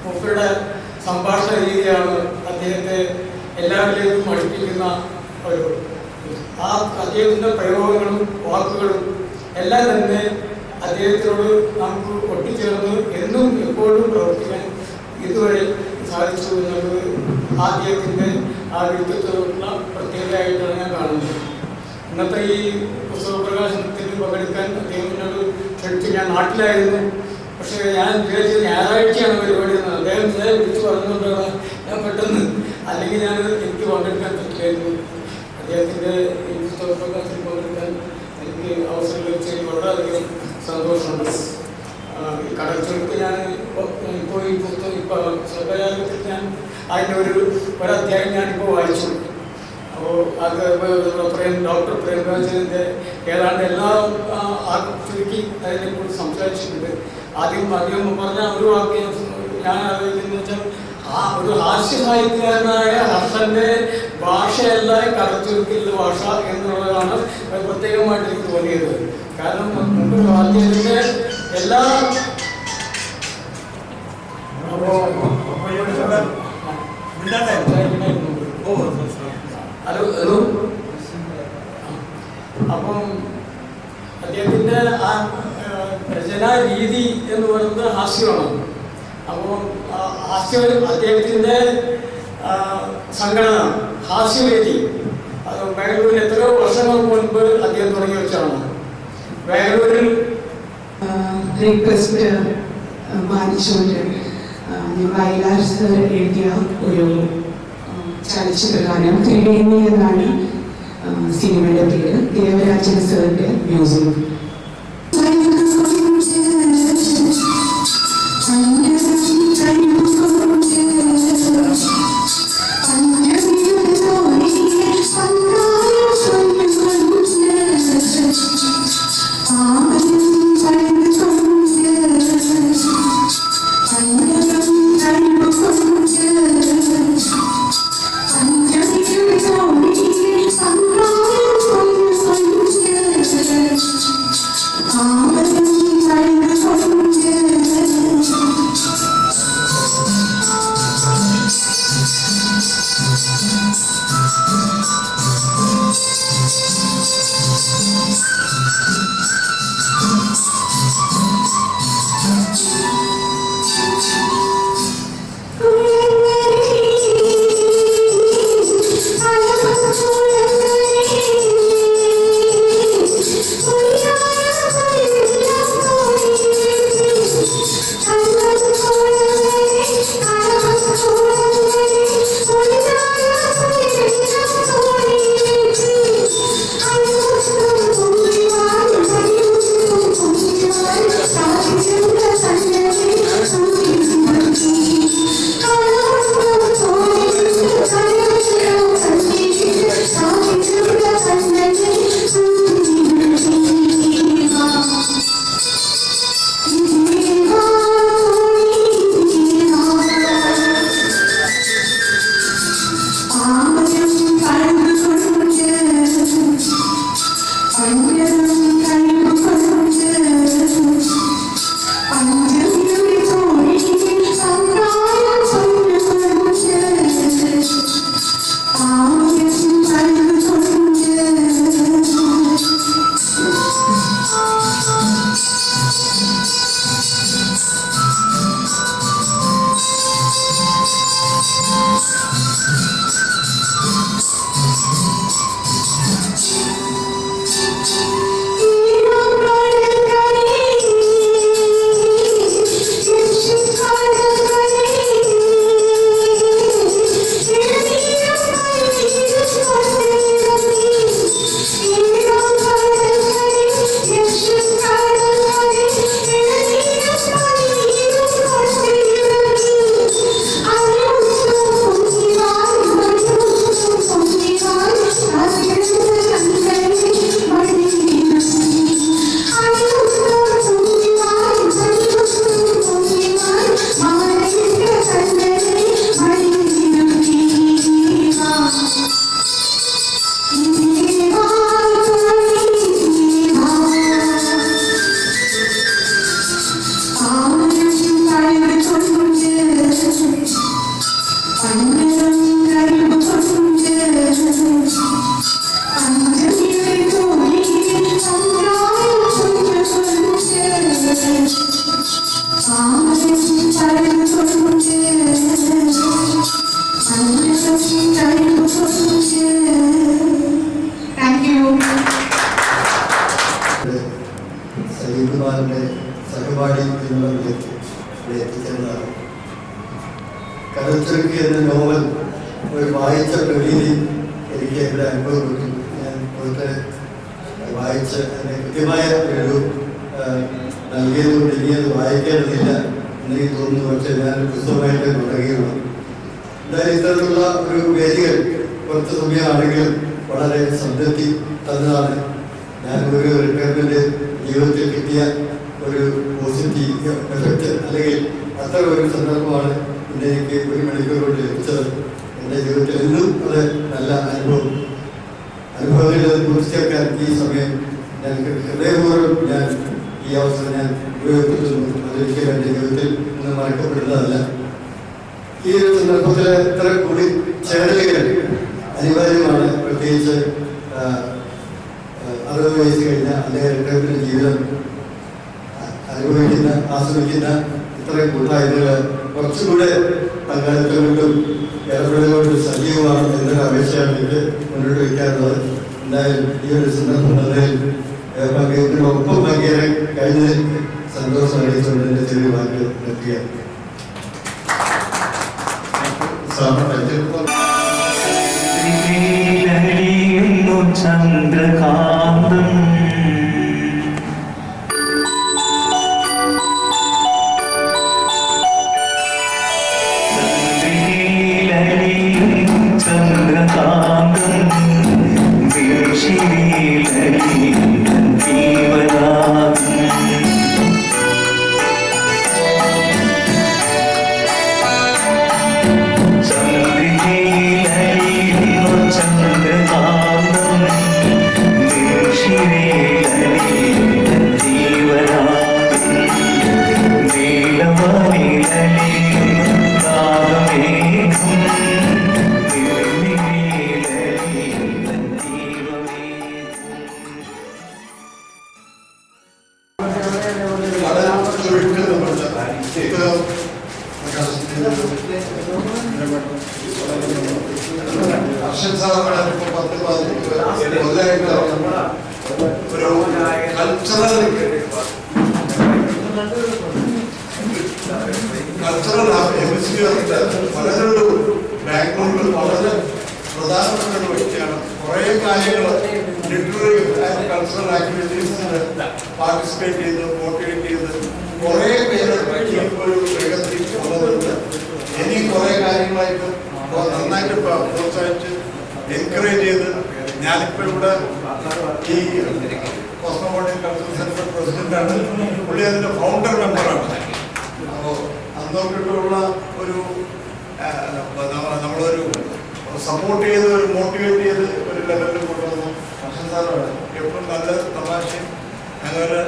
മൂപ്പരുടെ സംഭാഷണ രീതിയാണ് അദ്ദേഹത്തെ എല്ലാവരിലേക്കും അടുപ്പിക്കുന്ന ഒരു അദ്ദേഹത്തിൻ്റെ പ്രയോഗങ്ങളും വാക്കുകളും എല്ലാം തന്നെ അദ്ദേഹത്തിനോട് നമുക്ക് ഒട്ടിച്ചേർന്ന് എന്നും എപ്പോഴും പ്രവർത്തിക്കാൻ ഇതുവരെ സാധിച്ചു എന്നുള്ളത് അദ്ദേഹത്തിൻ്റെ ആ വ്യക്തിത്വത്തിലുള്ള പ്രത്യേകതയായിട്ടാണ് ഞാൻ കാണുന്നത്. ഇന്നത്തെ ഈ പുസ്തക പ്രകാശനത്തിന് പങ്കെടുക്കാൻ അദ്ദേഹത്തിനോട് ക്ഷണിച്ച് ഞാൻ നാട്ടിലായിരുന്നു. പക്ഷേ ഞാൻ വിചാരിച്ചത് ഞായറാഴ്ചയാണ് പരിപാടി എന്ന്. അദ്ദേഹം വിളിച്ച് പറഞ്ഞുകൊണ്ടാണ് ഞാൻ പെട്ടെന്ന്, അല്ലെങ്കിൽ ഞാൻ എനിക്ക് പങ്കെടുക്കാൻ പറ്റില്ലായിരുന്നു. അദ്ദേഹത്തിൻ്റെ ഈ പുസ്തക പ്രകാശനത്തിൽ പങ്കെടുക്കാൻ എനിക്ക് അവസരം ലഭിച്ചതിൽ വളരെയധികം സന്തോഷമുണ്ട്. ഈ കടൽ ചുരുക്ക് ഞാൻ ഇപ്പോൾ ഈ പുസ്തകം സഭയാലയത്തിൽ ഞാൻ അതിൻ്റെ ഒരധ്യായം ഞാനിപ്പോൾ വായിച്ചു. അപ്പോൾ അത് ഡോക്ടർ പ്രേംരാജൻ്റെ ഏതാണ്ട് എല്ലാം ചുരുക്കി അതിനെക്കുറിച്ച് സംസാരിച്ചിട്ടുണ്ട്. ആദ്യം പറഞ്ഞ ഒരു വാക്ക് ഞാൻ ആലോചിക്കുന്നത് വെച്ചാൽ, ആ ഒരു ഹാസ്യ സാഹിത്യകാരനായ ഹർഷന്റെ ഭാഷയല്ല കടൽ ചുരുക്കിലുള്ള ഭാഷ എന്നുള്ളതാണ് പ്രത്യേകമായിട്ട് എനിക്ക് തോന്നിയത്. കാരണം അദ്ദേഹത്തിൻ്റെ എല്ലാ അപ്പം അദ്ദേഹത്തിൻ്റെ ആ രചനാ രീതി എന്ന് പറയുന്നത് ഹാസ്യമാണ്. അപ്പം ഹാസ്യം അദ്ദേഹത്തിൻ്റെ സംഘടന ഹാസ്യവേദി അത് ബാംഗ്ലൂരിൽ എത്രയോ വർഷങ്ങൾക്ക് മുൻപ് അദ്ദേഹം തുടങ്ങി വെച്ചാണ്. ബാംഗ്ലൂരിൽ റിക്വസ്റ്റ് മാനിച്ചുകൊണ്ട് വയലാർ സർ എഴുതിയ ഒരു ചലച്ചിത്രഗാനം ത്രിവേണി എന്നാണ് സിനിമയുടെ പേര്. ദേവരാജൻ സാറിന്റെ മ്യൂസിക്. അനിൽകുമാറിൻ്റെ സഹപാഠി എന്നുള്ള നിലയ്ക്ക് ഇവിടെ എത്തിച്ചേർന്നതാണ്. കടൽച്ചൊരുക്കി എന്ന നോവൽ ഒരു വായിച്ച പ്രതീതി എനിക്ക് ഇവിടെ അനുഭവപ്പെട്ടു. ഞാൻ ഇപ്പോഴത്തെ വായിച്ച് അതിൻ്റെ കൃത്യമായ ഒരു നൽകിയതുകൊണ്ട് ഇനി അത് വായിക്കേണ്ടതില്ല എന്നെനിക്ക് തോന്നുന്നു. പക്ഷേ ഞാനൊരു പുസ്തകമായിട്ട് തുടങ്ങിയുള്ളൂ. എന്തായാലും ഇത്തരത്തിലുള്ള ഒരു വേദികൾ കുറച്ച് സമയമാണെങ്കിലും വളരെ സംതൃപ്തി തന്നതാണ്. ഞാൻ ഒരു റിട്ടയർമെന്റ് ജീവിതത്തിൽ കിട്ടിയ ഒരു പോസിറ്റീവ് എഫക്റ്റ് അല്ലെങ്കിൽ അത്ര ഒരു സന്ദർഭമാണ് ഇന്ന് എനിക്ക് 1 മണിക്കൂർ കൊണ്ട് ലഭിച്ചത്. എൻ്റെ ജീവിതത്തിൽ എന്നും അത് നല്ല അനുഭവങ്ങളിൽ അത് പൂർത്തിയാക്കാൻ ഈ സമയം ഞാൻ ഹൃദയപൂർവ്വം ഞാൻ ഈ അവസരം ഞാൻ ഉപയോഗപ്പെടുത്തുന്നു. അതൊരിക്കലും എൻ്റെ ജീവിതത്തിൽ ഒന്നും മറക്കപ്പെടുന്നതല്ല. ഈ ഒരു സന്ദർഭത്തിൽ ഇത്ര കൂടി ചേരലുകൾ അനിവാര്യമാണ്. പ്രത്യേകിച്ച് 60 വയസ്സ് കഴിഞ്ഞ അല്ലെങ്കിൽ റിട്ടയർമെന്റ് ജീവിതം ആസ്വദിക്കുന്ന ഇത്രയും കൂട്ടായ്മകൾ കുറച്ചുകൂടെ പങ്കാളിത്തങ്ങളിലും ഇടപെടലുകൊണ്ടും സജീവമാണ് എന്നൊരു അപേക്ഷയാണ് എനിക്ക് മുന്നോട്ട് വയ്ക്കാറുള്ളത്. എന്തായാലും ഈ ഒരു സന്ദർഭം ഒപ്പം പങ്കേറാൻ കഴിഞ്ഞതിൽ സന്തോഷം അറിയിച്ചുകൊണ്ട് എൻ്റെ ചെറിയ വാക്കുകൾ നിർത്തുകയാണ്. ചന്ദ്രകാന്തം ചന്ദ്രകാന്തം അർഷൻ സാറാണ് ഇപ്പോൾ 10-15 കൊല്ലമായിട്ട് ഒരു കൾച്ചറൽ ഹെമിസ്ഫിയർ വളരെ ബാക്ക്ഗ്രൗണ്ടിൽ വളരെ പ്രധാനപ്പെട്ട ഒരു വ്യക്തിയാണ്. കുറേ കാര്യങ്ങൾ ലിറ്റററി ആൻഡ് കൾച്ചറൽ ആക്ടിവിറ്റീസിന് പാർട്ടിസിപ്പേറ്റ് ചെയ്ത് മോട്ടിവേറ്റ് ചെയ്ത് കുറേ പേര് ഒരു വേഗത്തിൽ വന്നതുണ്ട്. ഇനി കുറേ കാര്യങ്ങളായിട്ട് നന്നായിട്ട് പ്രോത്സാഹിച്ച് എൻകറേജ് ചെയ്ത് ഞാനിപ്പോൾ ഇവിടെ ഈ കോസ്മോപോളിറ്റൻ കൾച്ചറൽ സെന്റർ പ്രസിഡന്റാണ്. പുള്ളി അതിൻ്റെ ഫൗണ്ടർ മെമ്പറാണ്. അപ്പോൾ അന്നോട്ടുള്ള ഒരു നമ്മളൊരു സപ്പോർട്ട് ചെയ്ത് ഒരു മോട്ടിവേറ്റ് ചെയ്ത് ഒരു ലെവലിൽ കൊണ്ടുവന്നു അർഷൻ സാറാണ്. എപ്പോഴും നല്ല തമാശയും അങ്ങനെ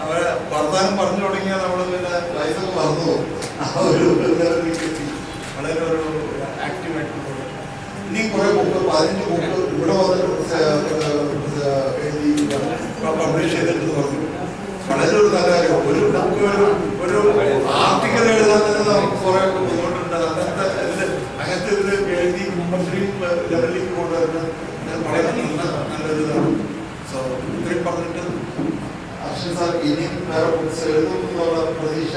അവരെ വർത്താനം പറഞ്ഞു തുടങ്ങിയാൽ നമ്മൾ പിന്നെ ലൈഫൊക്കെ മറന്നു പോകും. ആ ഒരു ലെവലിലേക്ക് എത്തി വളരെ ഒരു ആക്റ്റീവായിട്ട് ഇനിയും കുറേ ബുക്ക് 15 ബുക്ക് ഇവിടെ വന്ന് പബ്ലിഷ് ചെയ്തിട്ട് പറഞ്ഞു. വളരെ ഒരു നല്ല കാര്യം. ഒരു ബുക്ക് ഒരു ആർട്ടിക്കൽ എഴുതാൻ തന്നെ നമുക്ക് കുറേ ബുദ്ധിമുട്ടുണ്ട്. അങ്ങനത്തെ ഇതിൽ എഴുതി ലെവലിലേക്ക് കൊണ്ടുവരുന്നത് വളരെ നല്ലൊരു ഇതാണ്. സോ ഇത്രയും പറഞ്ഞിട്ട് അർഷൻ സാർ ഇനിയും വേറെ ബുക്സ് എഴുതും എന്നുള്ള പ്രതീക്ഷ.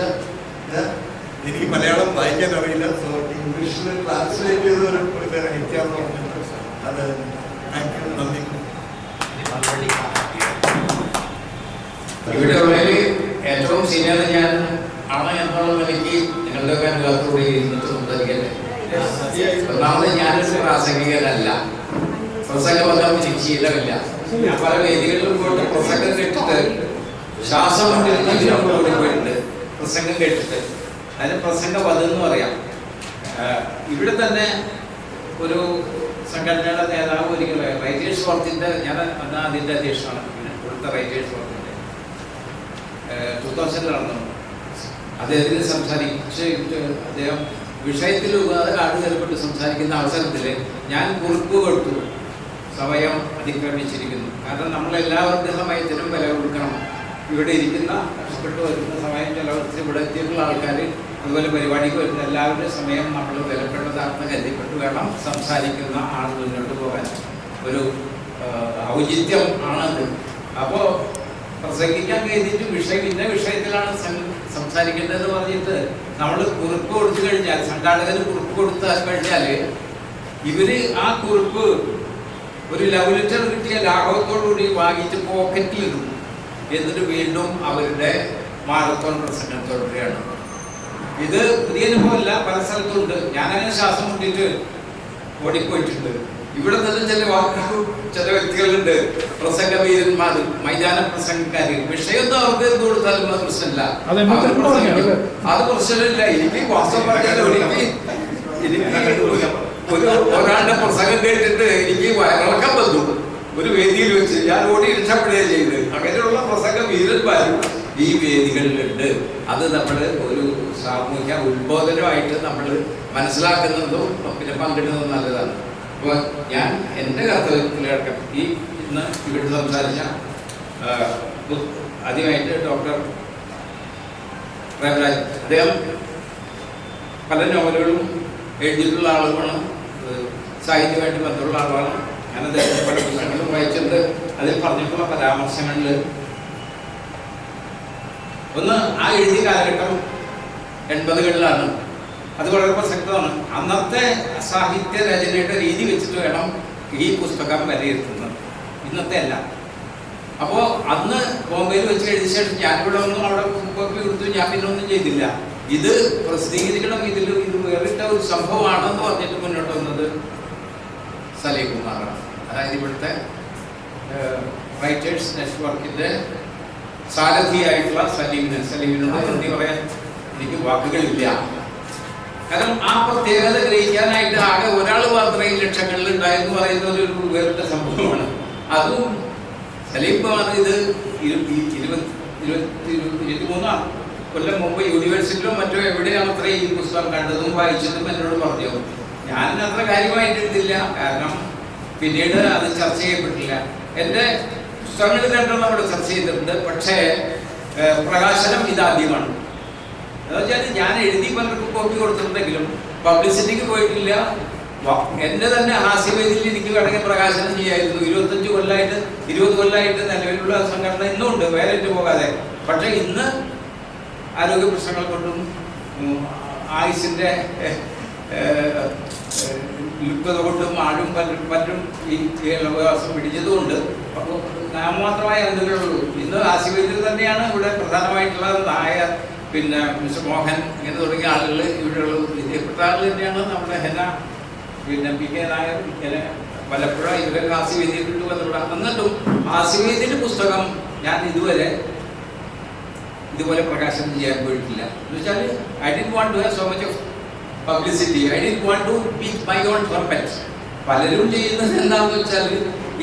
എനിക്ക് മലയാളം വായിക്കാൻ അറിയില്ല. സോ ഇംഗ്ലീഷിൽ ട്രാൻസ്ലേറ്റ് ചെയ്ത് ഒരു അയക്കാന്ന് പറഞ്ഞിട്ട് അത് താങ്ക് യു, നന്ദി. ഇവിടെ ഉള്ളതിൽ ഏറ്റവും സീനിയർ ഞാൻ ആണ് എന്നുള്ള നിലയ്ക്ക് നിങ്ങളുടെ ഒക്കെ അനുഭവത്തോടെ ഇരുന്നിട്ട് സംസാരിക്കല്ലേ. ഒന്നാമത് ഞാനൊരു പ്രാസംഗികനല്ല, പ്രസംഗബന്ധം എനിക്ക് ശീലമില്ല. ഞാൻ പല വേദികളിലും പോയിട്ട് പ്രസംഗം കേട്ടിട്ട് ശ്വാസം കൊണ്ടിരുന്ന പോയിട്ടുണ്ട് പ്രസംഗം കേട്ടിട്ട്. അതിന് പ്രസംഗപദം എന്ന് പറയാം. ഇവിടെ തന്നെ ഒരു സംഘടനയുടെ നേതാവ് ഒരിക്കലും റൈറ്റേഴ്സ് ഫോറത്തിൻ്റെ ഞാൻ എന്നാൽ അതിൻ്റെ അധ്യക്ഷനാണ്. ഇവിടുത്തെ റൈറ്റേഴ്സ് ഫോറത്തിൻ്റെ 2000 നടന്നു. അദ്ദേഹത്തിന് സംസാരിച്ച് അദ്ദേഹം വിഷയത്തിൽ ആടുതലപ്പെട്ട് സംസാരിക്കുന്ന അവസരത്തിൽ ഞാൻ കുറിപ്പ് കൊടുത്തു. സമയം അതിക്രമിച്ചിരിക്കുന്നു. കാരണം നമ്മളെല്ലാവരുടെ സമയത്തിനും വില കൊടുക്കണം. ഇവിടെ ഇരിക്കുന്ന കഷ്ടപ്പെട്ട് വരുന്ന സമയം ചിലവർക്ക് ഇവിടെ എത്തിയിട്ടുള്ള ആൾക്കാർ അതുപോലെ പരിപാടിക്ക് വരുന്ന എല്ലാവരുടെയും സമയം നമ്മൾ വിലപ്പെട്ടതാണെന്ന് കരുതിപ്പെട്ട് വേണം സംസാരിക്കുന്ന ആൾ മുന്നോട്ട് പോകാൻ. ഒരു ഔചിത്യം ആണത്. അപ്പോൾ പ്രസംഗിക്കാൻ കഴിഞ്ഞിട്ട് വിഷയം ഇന്ന വിഷയത്തിലാണ് സംസാരിക്കേണ്ടതെന്ന് പറഞ്ഞിട്ട് നമ്മൾ കുറിപ്പ് കൊടുത്തു കഴിഞ്ഞാൽ, സംഘാടകന് കുറിപ്പ് കൊടുത്തു കഴിഞ്ഞാൽ ഇവര് ആ കുറിപ്പ് ഒരു ലവ് ലെറ്റർ കിട്ടിയ ലാഘവത്തോടുകൂടി വാങ്ങിച്ച് പോക്കറ്റിലിടും. എന്നിട്ട് വീണ്ടും അവരുടെ മാരത്തോൺ പ്രസംഗം തുടരുകയാണ്. ഇത് പുതിയ അനുഭവമല്ല, പല സ്ഥലത്തുണ്ട്. ഞാനങ്ങനെ ശ്വാസം മുട്ടിയിട്ട് ഓടിപ്പോയിട്ടുണ്ട്. ഇവിടെ തന്നെ ചില വ്യക്തികളുണ്ട്, പ്രസംഗ വീരന്മാർ, മൈതാന പ്രസംഗക്കാര്. വിഷയമൊന്നും അവർക്ക് എന്ത് കൊടുത്താലും അത് പ്രശ്നമില്ല, അത് പ്രശ്നമില്ല. എനിക്ക് വാസ്തവം പറഞ്ഞാൽ എനിക്ക് ഒരാളുടെ പ്രസംഗം കേട്ടിട്ട് എനിക്ക് വയറിളക്കം വന്നു. ഒരു വേദിയിൽ വെച്ച് ഞാൻ ഓടി രക്ഷപ്പെടുകയാണ് ചെയ്ത്. അങ്ങനെയുള്ള പ്രസംഗ വീരന്മാരും ഈ വേദികളിലുണ്ട്. അത് നമ്മൾ ഒരു സാമൂഹ്യ ഉത്ബോധനമായിട്ട് നമ്മൾ മനസ്സിലാക്കുന്നതും പിന്നെ പങ്കിടുന്നതും നല്ലതാണ്. അപ്പോൾ ഞാൻ എൻ്റെ കർത്തവ്യത്തിലടക്കം ഇന്ന് ഇവിടെ സംസാരിച്ച ആദ്യമായിട്ട് ഡോക്ടർ പ്രേമരാജ്, അദ്ദേഹം പല നോവലുകളും എഴുതിയിട്ടുള്ള ആളുകളാണ്, സാഹിത്യമായിട്ട് ബന്ധമുള്ള ആളുകളാണ്. ഞാൻ അദ്ദേഹത്തെ പല പുസ്തകങ്ങളും വായിച്ചിട്ടുണ്ട്. അതിൽ പറഞ്ഞിട്ടുള്ള പരാമർശങ്ങളിൽ ഒന്ന്, ആ എഴുതിയ കാലഘട്ടം 80കളിലാണ്. അത് വളരെ പ്രസക്തമാണ്. അന്നത്തെ സാഹിത്യ രചനയുടെ രീതി വെച്ചിട്ട് വേണം ഈ പുസ്തകം വിലയിരുത്തുന്നത്, ഇന്നത്തെ അല്ല. അപ്പോൾ അന്ന് ബോംബെയിൽ വെച്ച് എഴുതിയ ശേഷം ഞാനിവിടെ ഒന്നും അവിടെ കോപ്പി കൊടുത്തു, ഞാൻ പിന്നെ ഒന്നും ചെയ്തില്ല. ഇത് പ്രസിദ്ധീകരിക്കണം, ഇത് വേറിട്ട ഒരു സംഭവമാണെന്ന് പറഞ്ഞിട്ട് മുന്നോട്ട് വന്നത് സലീം കുമാറാണ്. അതായത് ഇവിടുത്തെ റൈറ്റേഴ്സ് നെറ്റ്വർക്കിൻ്റെ സാരഥിയായിട്ടുള്ള സലീമിനോട് നന്ദി പറയാൻ എനിക്ക് വാക്കുകളില്ല. കാരണം ആ പ്രത്യേകത ഗ്രഹിക്കാനായിട്ട് ആകെ ഒരാൾ മാത്രമേ ഈ ലക്ഷങ്ങളിൽ ഉണ്ടായെന്ന് പറയുന്നത് ഒരു വേറിട്ട സംഭവമാണ്. അതും സലീം കുമാർ ഇത് 23 കൊല്ലം മുമ്പ് യൂണിവേഴ്സിറ്റിയിലോ മറ്റോ എവിടെയാണ് അത്ര ഈ പുസ്തകം കണ്ടതും വായിച്ചതും എന്നോട് പറഞ്ഞു. ഞാൻ അത്ര കാര്യമായിട്ട് എടുത്തില്ല, കാരണം പിന്നീട് അത് ചർച്ച ചെയ്യപ്പെട്ടില്ല. എൻ്റെ പുസ്തകങ്ങൾ രണ്ടെണ്ണം അവിടെ ചർച്ച ചെയ്തിട്ടുണ്ട്, പക്ഷേ പ്രകാശനം ഇതാദ്യമാണ്. എന്നുവെച്ചാൽ ഞാൻ എഴുതി പലർക്കും കോപ്പി കൊടുത്തിട്ടുണ്ടെങ്കിലും പബ്ലിസിറ്റിക്ക് പോയിട്ടില്ല. എൻ്റെ തന്നെ ഹാസ്യവേദിയിൽ എനിക്ക് വേണമെങ്കിൽ പ്രകാശനം ചെയ്യായിരുന്നു. 20 കൊല്ലമായിട്ട് നിലവിലുള്ള സംഘടന ഇന്നും ഉണ്ട്, വേറെ പോകാതെ. പക്ഷെ ഇന്ന് ആരോഗ്യ പ്രശ്നങ്ങൾ കൊണ്ടും ആയുസിൻ്റെ ലുപ്തത കൊണ്ടും ആഴും മറ്റും ഈ അവകാശം പിടിച്ചതുകൊണ്ട് അപ്പോൾ നാമമാത്രമായ എന്തുകളുള്ളൂ. ഇന്ന് ഹാസ്യവേദിയിൽ തന്നെയാണ് ഇവിടെ പ്രധാനമായിട്ടുള്ള നായർ, പിന്നെ മിസ്റ്റർ മോഹൻ, ഇങ്ങനെ തുടങ്ങിയ ആളുകൾ ഇവിടെയുള്ള വിദ്യപ്പെട്ട ആളുകൾ തന്നെയാണ്. നമ്മുടെ ഹെന, പിന്നെ പി കെ നായർ, ഇങ്ങനെ പലപ്പുഴ, ഇവരൊക്കെ ഹാസ്യവേദിയിൽ വന്നിവിടെ. എന്നിട്ടും ഹാസ്യവേദിയുടെ പുസ്തകം ഞാൻ ഇതുപോലെ പ്രകാശനം ചെയ്യാൻ പോയിട്ടില്ല. എന്ന് വെച്ചാൽ I didn't want to have so much of publicity, I didn't want to beat my own trumpet. പലരും ചെയ്യുന്നത് എന്താണെന്ന് വെച്ചാൽ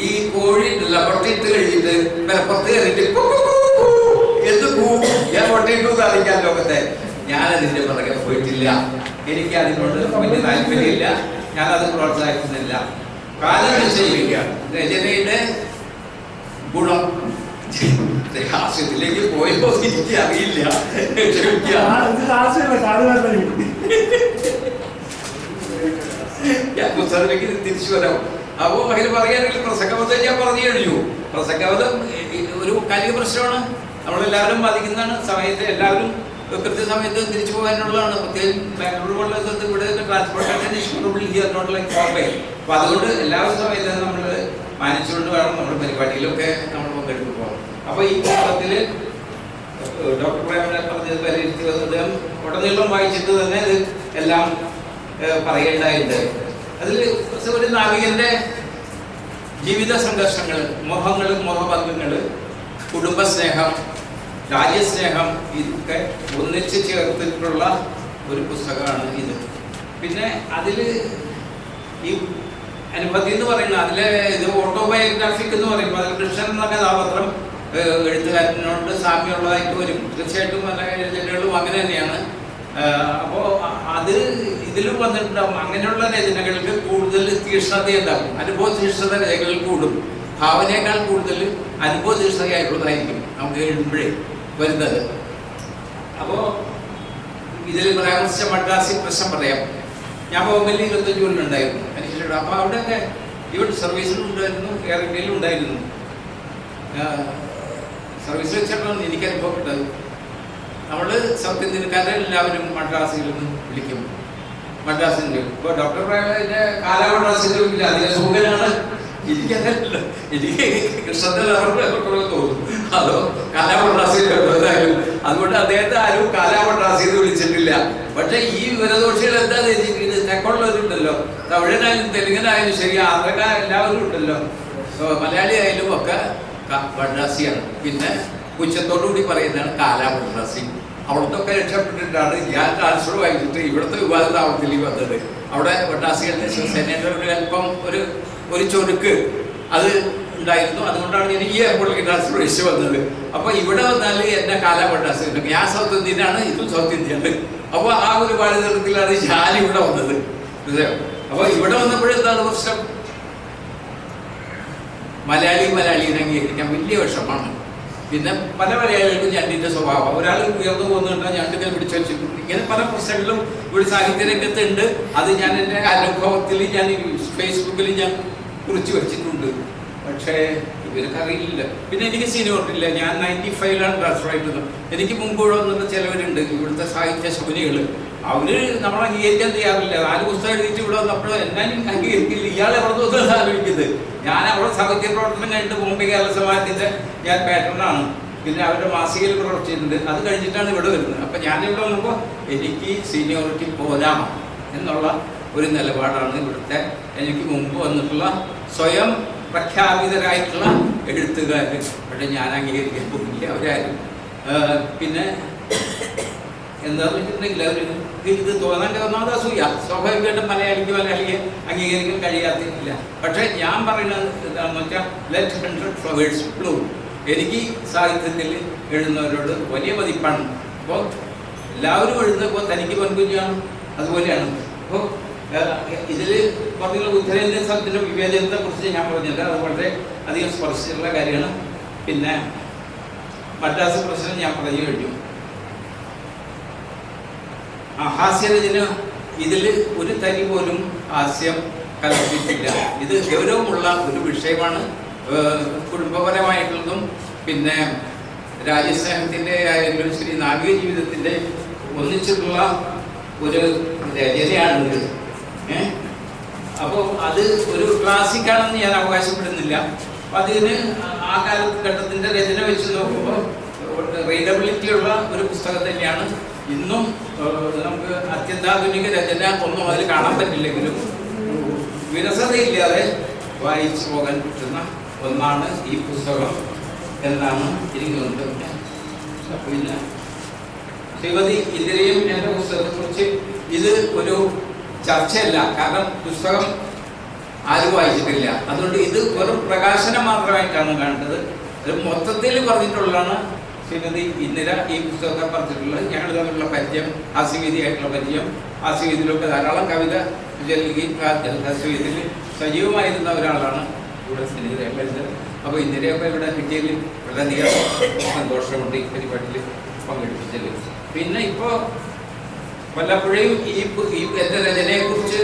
ഈ കോഴി പൊട്ടിയിട്ട് കഴിഞ്ഞിട്ട് പുറത്ത് കയറിയിട്ട് എന്ത് ഞാൻ പൊട്ടിയിട്ടു അറിയിക്കാൻ ലോകത്തെ. ഞാനതിൻ്റെ പുറകെ പോയിട്ടില്ല, എനിക്ക് അതിനോട് വലിയ താല്പര്യമില്ല, ഞാനത് പ്രോത്സാഹിക്കുന്നില്ല. കാലം നിശ്ചയിക്കുക രചനയുടെ ഗുണം. ഹാസ്യത്തിലേക്ക് പോയപ്പോ എനിക്ക് അറിയില്ല, ഞാൻ പുസ്തകത്തിലേക്ക് തിരിച്ചു വരാം. അപ്പോൾ അങ്ങനെ പറയാനെങ്കിൽ പ്രസംഗബദ്ധം ഞാൻ പറഞ്ഞു കഴിഞ്ഞു. പ്രസംഗബദ്ധം ഒരു കാലിക പ്രശ്നമാണ്, നമ്മളെല്ലാവരും ബാധിക്കുന്നതാണ്. സമയത്ത് എല്ലാവരും കൃത്യസമയത്ത് തിരിച്ചു പോകാനുള്ളതാണ്. പ്രത്യേകിച്ച് ബാംഗ്ലൂർ പോലുള്ള സ്ഥലത്ത് ഇവിടെ ട്രാൻസ്പോർട്ടേഷൻ അപ്പോൾ അതുകൊണ്ട് എല്ലാവരും സമയത്ത് നമ്മൾ മാനിച്ചുകൊണ്ട് വേണം നമ്മുടെ പരിപാടിയിലൊക്കെ നമ്മൾ പങ്കെടുക്കുമ്പോൾ. അപ്പോൾ ഈ പുസ്തകത്തിൽ ഡോക്ടർ പ്രേമരാജ് പറഞ്ഞത് വിലയിരുത്തി അദ്ദേഹം ഉടനീളം വായിച്ചിട്ട് തന്നെ ഇത് എല്ലാം പറയേണ്ടതായിട്ട്. അതിൽ ഒരു നാവികന്റെ ജീവിത സംഘർഷങ്ങൾ, മോഹങ്ങളും മോഹഭംഗങ്ങൾ, കുടുംബസ്നേഹം, രാജ്യസ്നേഹം, ഇതൊക്കെ ഒന്നിച്ച് ചേർത്തിട്ടുള്ള ഒരു പുസ്തകമാണ് ഇത്. പിന്നെ അതിൽ ഈ അനുഭൂതി എന്ന് പറയുന്നത്, അതിലെ ഇത് ഓട്ടോബയോഗ്രാഫിക് എന്ന് പറയുമ്പോൾ അതിൽ കൃഷ്ണൻ എന്ന കഥാപാത്രം എഴുത്തുകാരനോട് സാമ്യമുള്ളതായിട്ട് വരും. തീർച്ചയായിട്ടും പല രചനകളും അങ്ങനെ തന്നെയാണ്. അപ്പോൾ അത് ഇതിലും വന്നിട്ടുണ്ടാവും. അങ്ങനെയുള്ള രചനകൾക്ക് കൂടുതൽ തീക്ഷ്ണത ഉണ്ടാകും, അനുഭവ തീക്ഷ്ണത രചനകൾ കൂടും. ഭാവനയേക്കാൾ കൂടുതൽ അനുഭവ തീക്ഷ്ണതയായിട്ടുള്ളതായിരിക്കും നമുക്ക് എഴുതുമ്പോഴേ വരുന്നത്. അപ്പോൾ ഇതിൽ പരാമർശിച്ച മദ്രാസി പ്രശ്നം പറയാം. ഞാൻ ബോംബെയിൽ 25 കൊല്ലം ഉണ്ടായിരുന്നു മനുഷ്യരുടെ. അപ്പോൾ അവിടെയൊക്കെ ഇവിടെ സർവീസിലും ഉണ്ടായിരുന്നു, എയർ ഇന്ത്യയിലും ഉണ്ടായിരുന്നു. സർവീസ് വെച്ചിട്ടാണ് എനിക്ക് അനുഭവപ്പെട്ടത്. നമ്മൾ സൗത്ത് ഇന്ത്യക്കാരെ എല്ലാവരും മദ്രാസിൽ നിന്ന് വിളിക്കും. മദ്രാസിൻ്റെ ഇപ്പോൾ ഡോക്ടർ പ്രേമന്റെ കാലാമദ്രാസിൽ അധികം സുഖനാണ്. എനിക്കതല്ല, എനിക്ക് കൃഷ്ണന്റെ തോന്നും അതോ കാലാമദ്രാസിൽ എന്തായാലും. അതുകൊണ്ട് അദ്ദേഹത്തെ ആരും കാലാമദ്രാസിൽ വിളിച്ചിട്ടില്ല. പക്ഷെ ഈ വിവരദോഷികൾ എന്താ ഇത് തെക്കുള്ളവരുണ്ടല്ലോ, തമിഴനായാലും തെലുങ്കനായാലും ശരി, ആന്ധ്രക്കാർ എല്ലാവരും ഉണ്ടല്ലോ, മലയാളി ആയാലും ഒക്കെ മദ്രാസിയാണ്. പിന്നെ ഉച്ചത്തോടുകൂടി പറയുന്നതാണ് കാലാമദ്രാസി. അവിടുത്തെ ഒക്കെ രക്ഷപ്പെട്ടിട്ടാണ് ഞാൻ ട്രാൻസ്ഫർ വാങ്ങിച്ചിട്ട് ഇവിടുത്തെ വിവാദത്താവളത്തിൽ വന്നത്. അവിടെ മദ്രാസികളുടെ ശിവസേനയുടെ ഒരു അല്പം ഒരു ചൊരുക്ക് അത് ഉണ്ടായിരുന്നു. അതുകൊണ്ടാണ് ഞാൻ ഈ എയർപോർട്ടിലേക്ക് ട്രാൻസ്ഫർ ഇഷ്യൂ വന്നത്. അപ്പോൾ ഇവിടെ വന്നാൽ എന്നെ കാലാമദ്രാസി, ഞാൻ സൗത്ത് ഇന്ത്യനാണ്, ഇതും സൗത്ത് ഇന്ത്യയാണ്. അപ്പോൾ ആ ഒരു പാരതരത്തിലാണ് ഞാൻ ഇവിടെ വന്നത്. അപ്പോൾ ഇവിടെ വന്നപ്പോഴെന്താണ് പ്രശ്നം? മലയാളീനെ അംഗീകരിക്കാൻ വലിയ വിഷമാണ്. പിന്നെ പല മലയാളികൾക്കും ഞണ്ടിൻ്റെ സ്വഭാവം, ഒരാൾ ഉയർന്നു പോകുന്നുണ്ടോ ഞണ്ടിനെ പിടിച്ചു വെച്ചിട്ടുണ്ട്. ഇങ്ങനെ പല പ്രശ്നങ്ങളും ഇവിടെ സാഹിത്യ രംഗത്തുണ്ട്. അത് ഞാൻ എൻ്റെ അനുഭവത്തിൽ ഞാൻ ഫേസ്ബുക്കിൽ ഞാൻ കുറിച്ച് വെച്ചിട്ടുണ്ട്. പക്ഷേ ഇവർക്ക് അറിയില്ല. പിന്നെ എനിക്ക് സീനിയോറിറ്റില്ല. ഞാൻ 95-ലാണ് ട്രാൻസ്ഫർ ആയിട്ടുള്ളത്. എനിക്ക് മുമ്പ് ഇവിടെ വന്നിട്ട് ചിലവരുണ്ട് ഇവിടുത്തെ സാഹിത്യ ശകുനികൾ. അവര് നമ്മൾ അംഗീകരിക്കാൻ തയ്യാറില്ല. 4 പുസ്തകം എഴുതിയിട്ട് ഇവിടെ വന്നപ്പോൾ എന്നാലും അംഗീകരിക്കില്ല. ഇയാൾ എവിടെ നോക്കുന്നത് ആലോചിക്കുന്നത്. ഞാൻ അവിടെ സാഹിത്യ പ്രവർത്തനം കഴിഞ്ഞിട്ട് ബോംബെ കേരള സമാജത്തിൻ്റെ ഞാൻ പാറ്റേണാണ്. പിന്നെ അവരുടെ മാസികയിൽ പ്രവർത്തിച്ചിട്ടുണ്ട്. അത് കഴിഞ്ഞിട്ടാണ് ഇവിടെ വരുന്നത്. അപ്പം ഞാനിവിടെ വന്നപ്പോൾ എനിക്ക് സീനിയോറിറ്റി പോരാം എന്നുള്ള ഒരു നിലപാടാണ് ഇവിടുത്തെ എനിക്ക് മുമ്പ് വന്നിട്ടുള്ള സ്വയം പ്രഖ്യാപിതരായിട്ടുള്ള എഴുത്തുകാർ. പക്ഷേ ഞാൻ അംഗീകരിക്കാൻ പോയില്ല അവരാരും. പിന്നെ എന്താണെന്ന് വെച്ചിട്ടുണ്ടെങ്കിൽ അവർ ഇത് തോന്നേണ്ട ഒന്നാമത് അസൂയ. സ്വാഭാവികമായിട്ടും മലയാളിയെ അംഗീകരിക്കാൻ കഴിയാത്തില്ല. പക്ഷേ ഞാൻ പറയുന്നത് എന്താണെന്ന് വെച്ചാൽ ലെറ്റ് 100 ഫ്ലവേഴ്സ് ബ്ലൂം. എനിക്ക് സാഹിത്യത്തിൽ എഴുതുന്നവരോട് വലിയ മതിപ്പാണ്. അപ്പോൾ എല്ലാവരും എഴുതുന്നപ്പോൾ തനിക്ക് പൊൻകുഞ്ഞാണ്, അതുപോലെയാണ്. അപ്പോൾ ഇതിൽ പറഞ്ഞുള്ള ഉത്തരേന്ത്യൻ സ്ഥലത്തിൻ്റെ വിവേചനത്തെ കുറിച്ച് ഞാൻ പറഞ്ഞില്ല. അത് വളരെ അധികം സ്പർശിച്ചിട്ടുള്ള കാര്യമാണ്. പിന്നെ മദ്രാസ് പ്രശ്നം ഞാൻ പറഞ്ഞു കഴിഞ്ഞു. ഹാസ്യരചന ഇതിൽ ഒരു തരി പോലും ഹാസ്യം കലർത്തിയിട്ടില്ല. ഇത് ഗൗരവമുള്ള ഒരു വിഷയമാണ്. കുടുംബപരമായിട്ടുള്ളതും പിന്നെ രാജ്യസ്നേഹത്തിൻ്റെ ആയാലും ശരി, നാഗരിക ജീവിതത്തിൻ്റെ ഒന്നിച്ചിട്ടുള്ള ഒരു രചനയാണിത്. അപ്പോൾ അത് ഒരു ക്ലാസിക്കാണെന്ന് ഞാൻ അവകാശപ്പെടുന്നില്ല. അപ്പം അതിന് ആ കാലഘട്ടത്തിൻ്റെ രചന വെച്ച് നോക്കുമ്പോൾ റീഡബിലിറ്റി ഉള്ള ഒരു പുസ്തകം തന്നെയാണ്. ഇന്നും നമുക്ക് അത്യന്താധുനിക രചന ഒന്നും അതിൽ കാണാൻ പറ്റില്ലെങ്കിലും വിരസതയില്ലാതെ വായിച്ചു പോകാൻ പറ്റുന്ന ഒന്നാണ് ഈ പുസ്തകം എന്നാണ് എനിക്ക് തോന്നുന്നത്. പിന്നെ ശ്രീമതി ഇന്ദിരയും എൻ്റെ പുസ്തകത്തെക്കുറിച്ച് ഇത് ഒരു ചർച്ചയല്ല. കാരണം പുസ്തകം ആരും വായിച്ചിട്ടില്ല. അതുകൊണ്ട് ഇത് വെറും പ്രകാശനം മാത്രമായിട്ടാണ് കണ്ടത്. അത് മൊത്തത്തിൽ പറഞ്ഞിട്ടുള്ളതാണ് ശ്രീമതി ഇന്ദിര ഈ പുസ്തകത്തെ പറഞ്ഞിട്ടുള്ളത്. ഞങ്ങൾ തമ്മിലുള്ള പരിചയം, ഹാസ്യവേദിയായിട്ടുള്ള പരിചയം, ഹാസ്യവേദിയിലൊക്കെ ധാരാളം കവിത ചൊല്ലുകയും ഹാസ്യവേദിയിൽ സജീവമായിരുന്ന ഒരാളാണ് ഇവിടെ സ്നേഹിതയായിട്ടുള്ളത്. അപ്പോൾ ഇന്ദിരയൊക്കെ ഇവിടെ കിട്ടിയതിൽ വളരെയധികം സന്തോഷമുണ്ട് ഈ പരിപാടിയിൽ പങ്കെടുപ്പിച്ചത്. പിന്നെ ഇപ്പോൾ വല്ലപ്പോഴും ഈ എൻ്റെ രചനയെക്കുറിച്ച്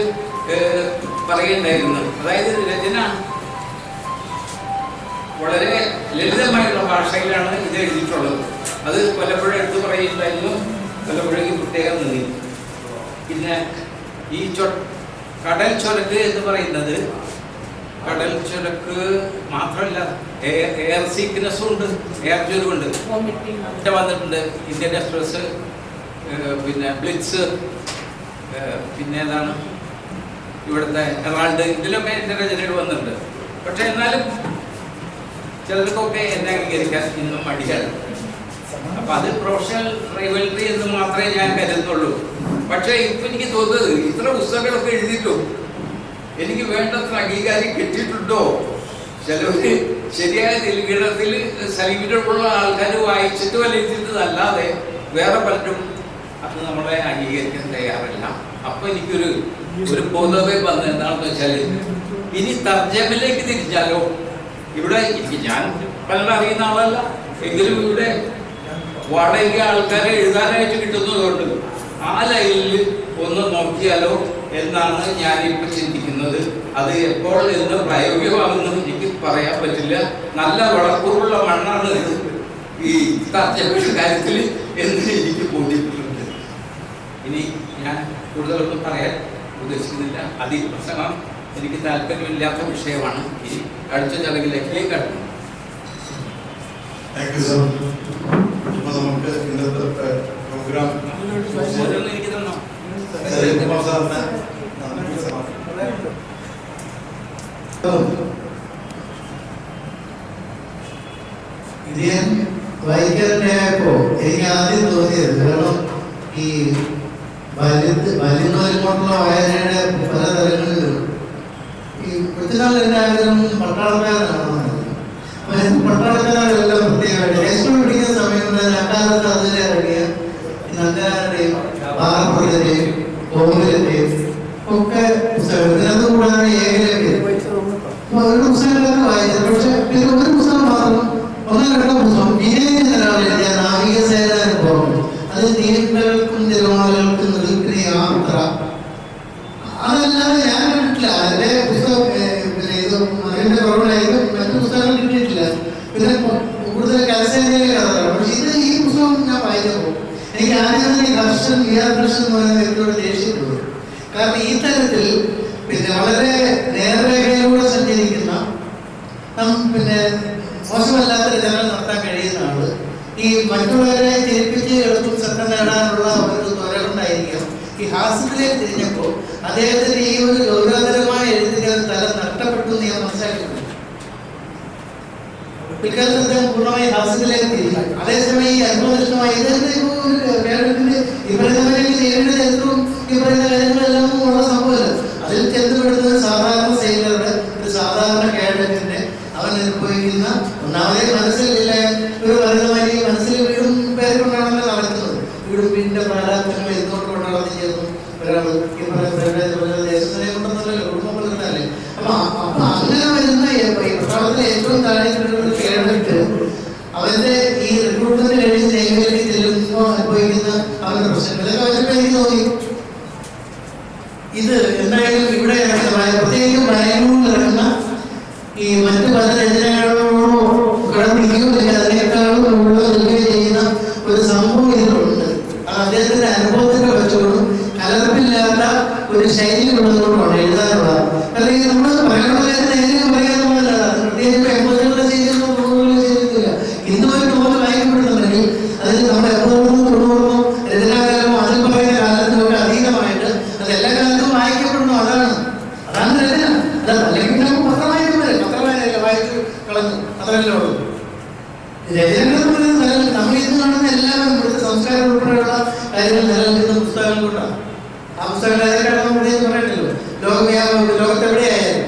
പറയുന്നുണ്ടായിരുന്നു. അതായത് രചന വളരെ ലളിതമായിട്ടുള്ള ഭാഷയിലാണ് ഇത് എഴുതിയിട്ടുള്ളത്. അത് പലപ്പോഴും എടുത്തു പറയുന്നുണ്ടായിരുന്നു, പലപ്പോഴും പ്രത്യേകം നന്ദി. പിന്നെ ഈ കടൽ ചൊരക്ക് എന്ന് പറയുന്നത് കടൽ ചൊരക്ക് മാത്രമല്ല, എയർ സീക്നെസ്സും ഉണ്ട്, എയർ ജ്വരമുണ്ട്. വന്നിട്ടുണ്ട് ഇന്ത്യൻ എക്സ്പ്രസ്, പിന്നെ ബ്ലിറ്റ്സ്, പിന്നെ ഏതാണ് ഇവിടുത്തെ ഹെറാൾഡ്, ഇതിലൊക്കെ എൻ്റെ രചനകൾ വന്നിട്ടുണ്ട്. പക്ഷെ എന്നാലും ചിലർക്കൊക്കെ എന്നെ അംഗീകരിക്കാൻ ഇന്നും മടിയാണ്. അപ്പം അത് പ്രൊഫഷണൽ റൈവൽറി എന്ന് മാത്രമേ ഞാൻ കരുതുന്നുള്ളൂ. പക്ഷേ ഇപ്പം എനിക്ക് തോന്നുന്നത് ഇത്ര പുസ്തകങ്ങളൊക്കെ എഴുതിയിട്ടും എനിക്ക് വേണ്ടത്ര അംഗീകാരം കിട്ടിയിട്ടുണ്ടോ? ചിലവര് ശരിയായ തെലുങ്കിടത്തിൽ സലീമിലുള്ള ആൾക്കാർ വായിച്ചിട്ട് വലിച്ചിട്ടതല്ലാതെ വേറെ പലരും അത് നമ്മളെ അംഗീകരിക്കാൻ തയ്യാറല്ല. അപ്പൊ എനിക്കൊരു ബോധവേ വന്നത് എന്താണെന്ന് വെച്ചാൽ ഇനി തർജ്ജമയിലേക്ക് തിരിച്ചാലോ. ഇവിടെ എനിക്ക് ഞാൻ പലരും അറിയുന്ന ആളല്ല, എങ്കിലും ഇവിടെ വളരെ ആൾക്കാരെ എഴുതാനായിട്ട് കിട്ടുന്നതുകൊണ്ട് ആ ലൈനിൽ ഒന്ന് നോക്കിയാലോ എന്നാണ് ഞാനിപ്പോൾ ചിന്തിക്കുന്നത്. അത് എപ്പോൾ എന്ന് പ്രായോഗികമാകുന്നത് എനിക്ക് പറയാൻ പറ്റില്ല. നല്ല വളക്കൂറുള്ള മണ്ണാണ് ഇത്. ഈ ചർച്ചയുടെ കാര്യത്തിൽ എന്ന് എനിക്ക് ബോധ്യപ്പെട്ടിട്ടുണ്ട്. ഇനി ഞാൻ കൂടുതലൊന്നും പറയാൻ ഉദ്ദേശിക്കുന്നില്ല. അതിപ്രസംഗം എനിക്ക് താല്പര്യമില്ലാത്ത വിഷയമാണ്. ഇനി അടുത്ത ചടങ്ങിലേക്ക് കടന്നു. Thank you sir. അപ്പോൾ നമുക്ക് ഇന്നത്തെ പ്രോഗ്രാം എനിക്ക് തന്നോ? ഇത് ഞാൻ വായിക്കാനായപ്പോ എനിക്ക് ആദ്യം തോന്നിയത്, കാരണം ഈ വലിയ വായനയുടെ പല തലങ്ങളിലും ഈ കൊച്ചുനാൾ എൻ്റെ ആഗ്രഹം പട്ടാളക്കാരനാണെന്നാണ്. പട്ടാളക്കാരെല്ലാം പ്രത്യേകമായിട്ട് ഹൈസ്കൂൾ പഠിക്കുന്ന സമയത്ത് അക്കാലത്ത് അതിൽ ഇറങ്ങിയ നന്ദനാരുടെയും പാറപ്പുറത്തിന്റെയും കോവിലിന്റെയും ഒക്കെ പുസ്തകം, ഇതിനകത്ത് കൂടാതെ ഏകലവ്യം ഒരു പുസ്തകങ്ങളൊക്കെ വായിച്ചത്. പക്ഷെ ഇത് ഒരു പുസ്തകം മാത്രം, ഒന്നും രണ്ടോ പുസ്തകം വിനയൻ എഴുതിയ നാവികസേന അനുഭവം, അത് നീന്തൽക്കും തിരുമാലകൾക്കും നിൽക്കുന്ന യാത്ര, അതല്ലാതെ ഞാൻ കണ്ടിട്ടില്ല. അതിന്റെ പുസ്തകം പിന്നെ ഇത് അതിന്റെ പുറമെ മറ്റു പുസ്തകങ്ങൾ കിട്ടിയിട്ടില്ല. പിന്നെ കൂടുതൽ കലസേനയിലെ കഥകളാണ്. പക്ഷെ ഇത് ഈ പുസ്തകം ഞാൻ വായിച്ചപ്പോൾ എനിക്ക് ആദ്യം ദർശൻ ദർശൻ എന്ന് പറയുന്ന വ്യക്തിയോട് ദേഷ്യപ്പെട്ടു. കാരണം ഈ തരത്തിൽ പിന്നെ വളരെ നേർരേഖയിലൂടെ സഞ്ചരിക്കുന്ന പിന്നെ മോശമല്ലാത്ത രചനകൾ നടത്താൻ കഴിയുന്ന ആള് ഈ മറ്റുള്ളവരെ ജയിപ്പിച്ച് എളുപ്പം ശ്രദ്ധ നേടാനുള്ള ഒരു ത്വരകൊണ്ടായിരിക്കാം ഈ ഹാസ്യത്തിലേക്ക് തിരിഞ്ഞപ്പോൾ അദ്ദേഹത്തിന്റെ ഈ ഒരു ഗൗരവതരമായ എഴുത്തുകൾ തല നഷ്ടപ്പെട്ടു എന്ന് ഞാൻ മനസ്സിലാക്കിയിട്ടുണ്ട്. പിൽക്കാലത്ത് അദ്ദേഹം പൂർണ്ണമായി ഹാസ്യത്തിലേക്ക് തിരിഞ്ഞു. അതേസമയം ഈ അനുഭവനിഷ്ഠമായി കേരളത്തിന്റെ ഈ പറയുന്ന ചെയ്യേണ്ട ചരിത്രവും ഈ പറയുന്ന കാര്യങ്ങളെല്ലാം ഉള്ള സംഭവമല്ല. അതിൽ ചെന്നുപെടുന്നത് സാധാരണ സെയിലറുടെ ഒരു സാധാരണ കേഡറ്റിന്റെ അവൻ അനുഭവിക്കുന്ന ഒന്നാമതേ മനസ്സിലില്ല ഒരു പറയുന്നമാതിരി മനസ്സിൽ വീടും പേര് കൊണ്ടാണല്ലോ നടക്കുന്നത്. വീടും വീടിന്റെ പ്രാരാബ്ദങ്ങൾ എന്തുകൊണ്ട് കൊണ്ടാണെന്ന് ചെയ്യുന്നു ഒരാൾ ഈ പറയുന്ന ദേശത്തിനെ കൊണ്ടെന്നല്ലോ കുടുംബം കൊണ്ടുതന്നെ. അപ്പൊ അങ്ങനെ വരുന്ന പട്ടാളത്തിലെ ഏറ്റവും താഴെയുള്ള കേഡറ്റ് അവന്റെ ഈ റിക്രൂട്ട്മെന്റ് കഴിഞ്ഞ് നേവിയിലേക്ക് ചെല്ലുമ്പോൾ അനുഭവിക്കുന്ന അവരുടെ പ്രശ്നങ്ങളൊക്കെ അവർക്ക് എനിക്ക് തോന്നി. ഇത് എന്തായാലും ഇവിടെ പ്രത്യേകിച്ചും വയലൂരിൽ ഇറങ്ങുന്ന ഈ മറ്റു പല രചനകളോടോ കടന്നിരിക്കുകയോ അതിനേക്കാളും നിൽക്കുകയോ ചെയ്യുന്ന ഒരു സംഭവം ഇതിലുണ്ട്. അദ്ദേഹത്തിന്റെ അനുഭവത്തിന്റെ വെച്ചുകൊണ്ടും കലർപ്പില്ലാത്ത ഒരു ശൈലി ഉള്ളതുകൊണ്ടാണ് എഴുതാനുള്ളത്. അല്ലെങ്കിൽ നമ്മൾ പറയണ നേരെ പറയാനുള്ളതല്ല, പ്രത്യേകിച്ച് എൺപതുകളുടെ ശൈലിയൊന്നും ചെയ്തിട്ടില്ല. ഇന്നും ഒരു നോവൽ വായിക്കപ്പെടുന്നുണ്ടെങ്കിൽ അതിൽ നമ്മൾ 80-90 രചനാകാലമോ അതിൽ പറയുന്ന കാലത്തിനൊക്കെ അതീതമായിട്ട് അത് എല്ലാ കാലത്തും വായിക്കപ്പെടുന്നു. അതാണ് രചന. അല്ലെങ്കിൽ നമുക്ക് പത്രം വായിക്കുന്നവരെ പത്രവായനല്ല വായിച്ചു കളഞ്ഞു അത്രയല്ലോ ഉള്ളൂ. രചനകൾ എന്ന് പറയുന്നത് നമ്മൾ ഇന്ന് കാണുന്ന എല്ലാവരും ഇവിടുത്തെ സംസ്കാരം ഉൾപ്പെടെയുള്ള കാര്യങ്ങൾ നിലനിൽക്കുന്ന പുസ്തകങ്ങൾ കൊണ്ടാണ്. ആ പുസ്തകങ്ങൾ ഏതൊക്കെയാണെന്ന് പറയണ്ടല്ലോ. ലോകത്തെവിടെയായാലും,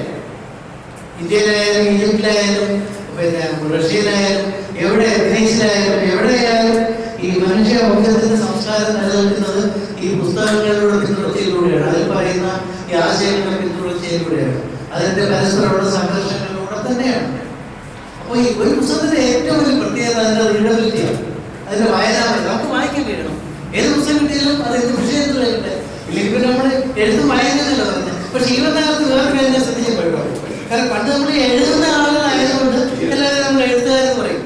ഇന്ത്യയിലായാലും ഈജിപ്തിലായാലും പിന്നെ റഷ്യയിലായാലും എവിടെ ഗ്രീസിലായാലും എവിടെയായാലും ഈ മനുഷ്യ വംശത്തിന്റെ സംസ്കാരം നിലനിൽക്കുന്നത് ഈ പുസ്തകങ്ങളുടെ പിന്തുടർച്ചയിലൂടെയാണ്. അതിൽ പറയുന്ന ഈ ആശയങ്ങളുടെ പിന്തുടർച്ചയിലൂടെയാണ്. അതിന്റെ പരസ്പരമുള്ള സംഘർഷങ്ങളിലൂടെ തന്നെയാണ്. അപ്പോൾ ഈ ഒരു പുസ്തകത്തിന്റെ ഏറ്റവും വലിയ പ്രത്യേകത അതിന്റെ റീഡബിലിറ്റിയാണ്, അതിന്റെ വായനാമതി. നമുക്ക് വായിക്കാൻ കഴിയണം. ഏത് പുസ്തകം കിട്ടിയാലും അത് എന്ത് വിഷയത്തിൽ കിട്ടെ ഇല്ലെങ്കിൽ നമ്മൾ എഴുതും വായിക്കുന്നില്ല പറഞ്ഞത്. പക്ഷെ ഈ കാലത്ത് വേറെ കാര്യം ശ്രദ്ധിക്കപ്പെട്ടോ. കാരണം പണ്ട് നമ്മൾ എഴുതുന്ന ആളുകളായതുകൊണ്ട് എല്ലാവരും നമ്മൾ എഴുത്തുകാരെന്ന് പറയും.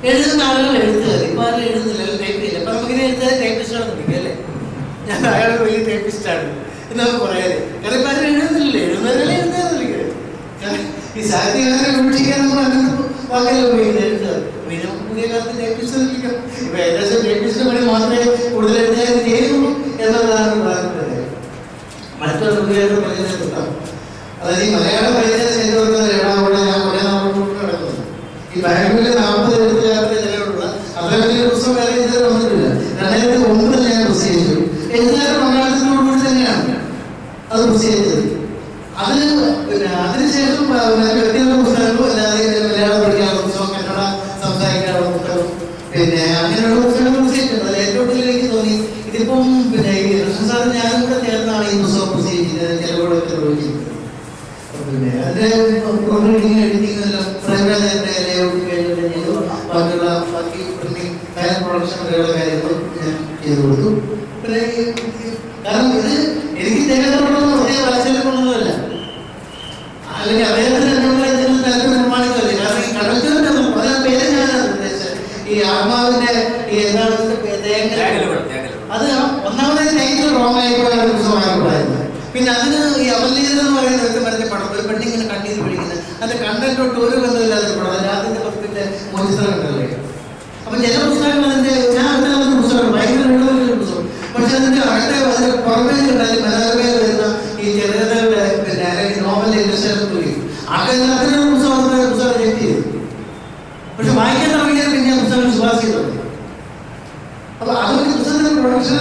എഴുതുന്ന ആളുകൾ എഴുത്തുകാർ. ഇപ്പൊ ആരും എഴുതുന്നില്ല, ടൈപ്പ് ചെയ്യില്ല. അപ്പൊ നമുക്കിങ്ങനെ എഴുത്തുകാർ ടൈപ്പിസ്റ്റാണെന്ന് വിളിക്കും അല്ലേ. ഞാൻ അയാൾ വലിയ ടൈപ്പിസ്റ്റാണ് എന്ന് നമുക്ക് പറയാതെ. കാരണം ഇപ്പൊ ആരും എഴുതുന്നില്ലല്ലേ, എഴുതുന്നവരല്ലേ എഴുതുകാരെന്ന് വിളിക്കുന്നത്. ഈ സാഹിത്യകാരെ വിമർശിക്കാൻ നമ്മൾ അങ്ങനെ വാക്കല്ലോ ഉപയോഗിക്കുന്നത് എഴുതുക. പിന്നെ പുതിയ കാലത്ത് ടൈപ്പിസ്റ്റ് വിളിക്കാം. ഇപ്പൊ ഏകദേശം ടൈപ്പിസ്റ്റ് പണി മാത്രമേ കൂടുതൽ എഴുതുകാർ ചെയ്യുന്നുള്ളൂ എന്നുള്ളതാണ് പറയുന്നത്. മറ്റൊരു പുതിയ പരിചയപ്പെടുത്താം. അതായത് ഈ മലയാള പരിചയം ചെയ്തു കൊടുക്കുന്ന എവിടെ ഞാൻ കുറെ നാളുകൊണ്ട് നടക്കുന്നത്. ഈ ബാംഗ്ലൂരിലെ 40 എഴുത്തുകാരുടെ നിലവിലുള്ള അത്രയും വലിയ പുസ്തകം വേറെ ഇതുവരെ വന്നിട്ടില്ല. 2009 ഞാൻ പ്രസിദ്ധീകരിച്ചു. എഴുത്തുകാരുടെ മലയാളത്തിനോടുകൂടി തന്നെയാണ് അത് പ്രസിദ്ധീകരിച്ചത്. അതിന് പിന്നെ അതിനുശേഷം വ്യക്തികളുടെ പുസ്തകങ്ങളും അല്ലാതെ മലയാളം പഠിക്കാനുള്ള പുസ്തകം, കന്നഡ സംസാരിക്കാനുള്ള പുസ്തകം, പിന്നെ അങ്ങനെയുള്ള പുസ്തകങ്ങൾ പ്രസിദ്ധീകരിച്ചിട്ടുണ്ട്. അതിൽ ഏറ്റവും കൂടുതൽ എനിക്ക് തോന്നി ഇതിപ്പം പിന്നെ ഈ കൃഷ്ണൻ സാറ് ഞാനും കൂടെ ചേർന്നാണ് ഈ പുസ്തകം പ്രസിദ്ധീകരിച്ചത്. ചിലവുകളൊക്കെ നിർവഹിച്ചിട്ടുണ്ട്. പിന്നെ അതിന്റെ പ്രോഗ്രാമിങ് എഡിറ്റിംഗെല്ലാം പ്രൈവറ്റ് ലേഔട്ട് ചെയ്തു. ബാക്കി പ്രിന്റിങ് പ്രൊഡക്ഷൻ വരെയുള്ള കാര്യങ്ങൾ ഞാൻ ചെയ്തു കൊടുത്തു. പിന്നെ കാരണം ഇത് എനിക്ക് ഇദ്ദേഹത്തോടൊന്നും പ്രത്യേക വാത്സല്യം കൊണ്ടൊന്നുമല്ല, അല്ലെങ്കിൽ അദ്ദേഹത്തിന് എന്നുള്ള താല്പര്യം നിർമ്മാണിച്ചതല്ലേ. കാരണം ഈ കടൽച്ചോറിന്റെ പേര് ഞാനാണ് ഉദ്ദേശിച്ചത്. ആത്മാവിന്റെ ഈ എന്താണ് അത് ഒന്നാമതായി ടൈറ്റിൽ റോങ് ആയിപ്പോയ ഒരു പുസ്തകമായിപ്പോയിരുന്നു. പിന്നെ അതിന് ഈ അമലീകരണം എന്ന് പറയുന്ന ഒരു മറ്റേ പടം, ഒരു പെണ്ണിങ്ങനെ കണ്ണീര് പിടിക്കുന്നത്, അതിന്റെ കണ്ടന്റോട്ട് ഒരു ബന്ധമില്ലാതെ പടം, അതിന്റെ പത്രത്തിന്റെ മോചിത്രം ഉണ്ടല്ലേ. അപ്പൊ ചില പുസ്തകങ്ങൾ അതിന്റെ ഞാൻ അതിനകത്ത് പുസ്തകം ഭയങ്കര ഉള്ളൊരു പുസ്തകം, പക്ഷെ അതിന്റെ അതിന്റെ പുറമേ മനോരമയിൽ വരുന്ന ഈ ചെറുകഥകളുടെ പിന്നെ അല്ലെങ്കിൽ നോവൽ ഇൻഡസ്ട്രിയിൽ പോയി അതിനൊരു പുസ്തകം റിജക്ട് ചെയ്തു. പക്ഷെ വായിക്കാൻ തുടങ്ങിയാൽ പിന്നെ പുസ്തകം വിശ്വാസം ചെയ്തു. അപ്പൊ അതൊക്കെ പുസ്തകത്തിന്റെ പ്രൊഡക്ഷൻ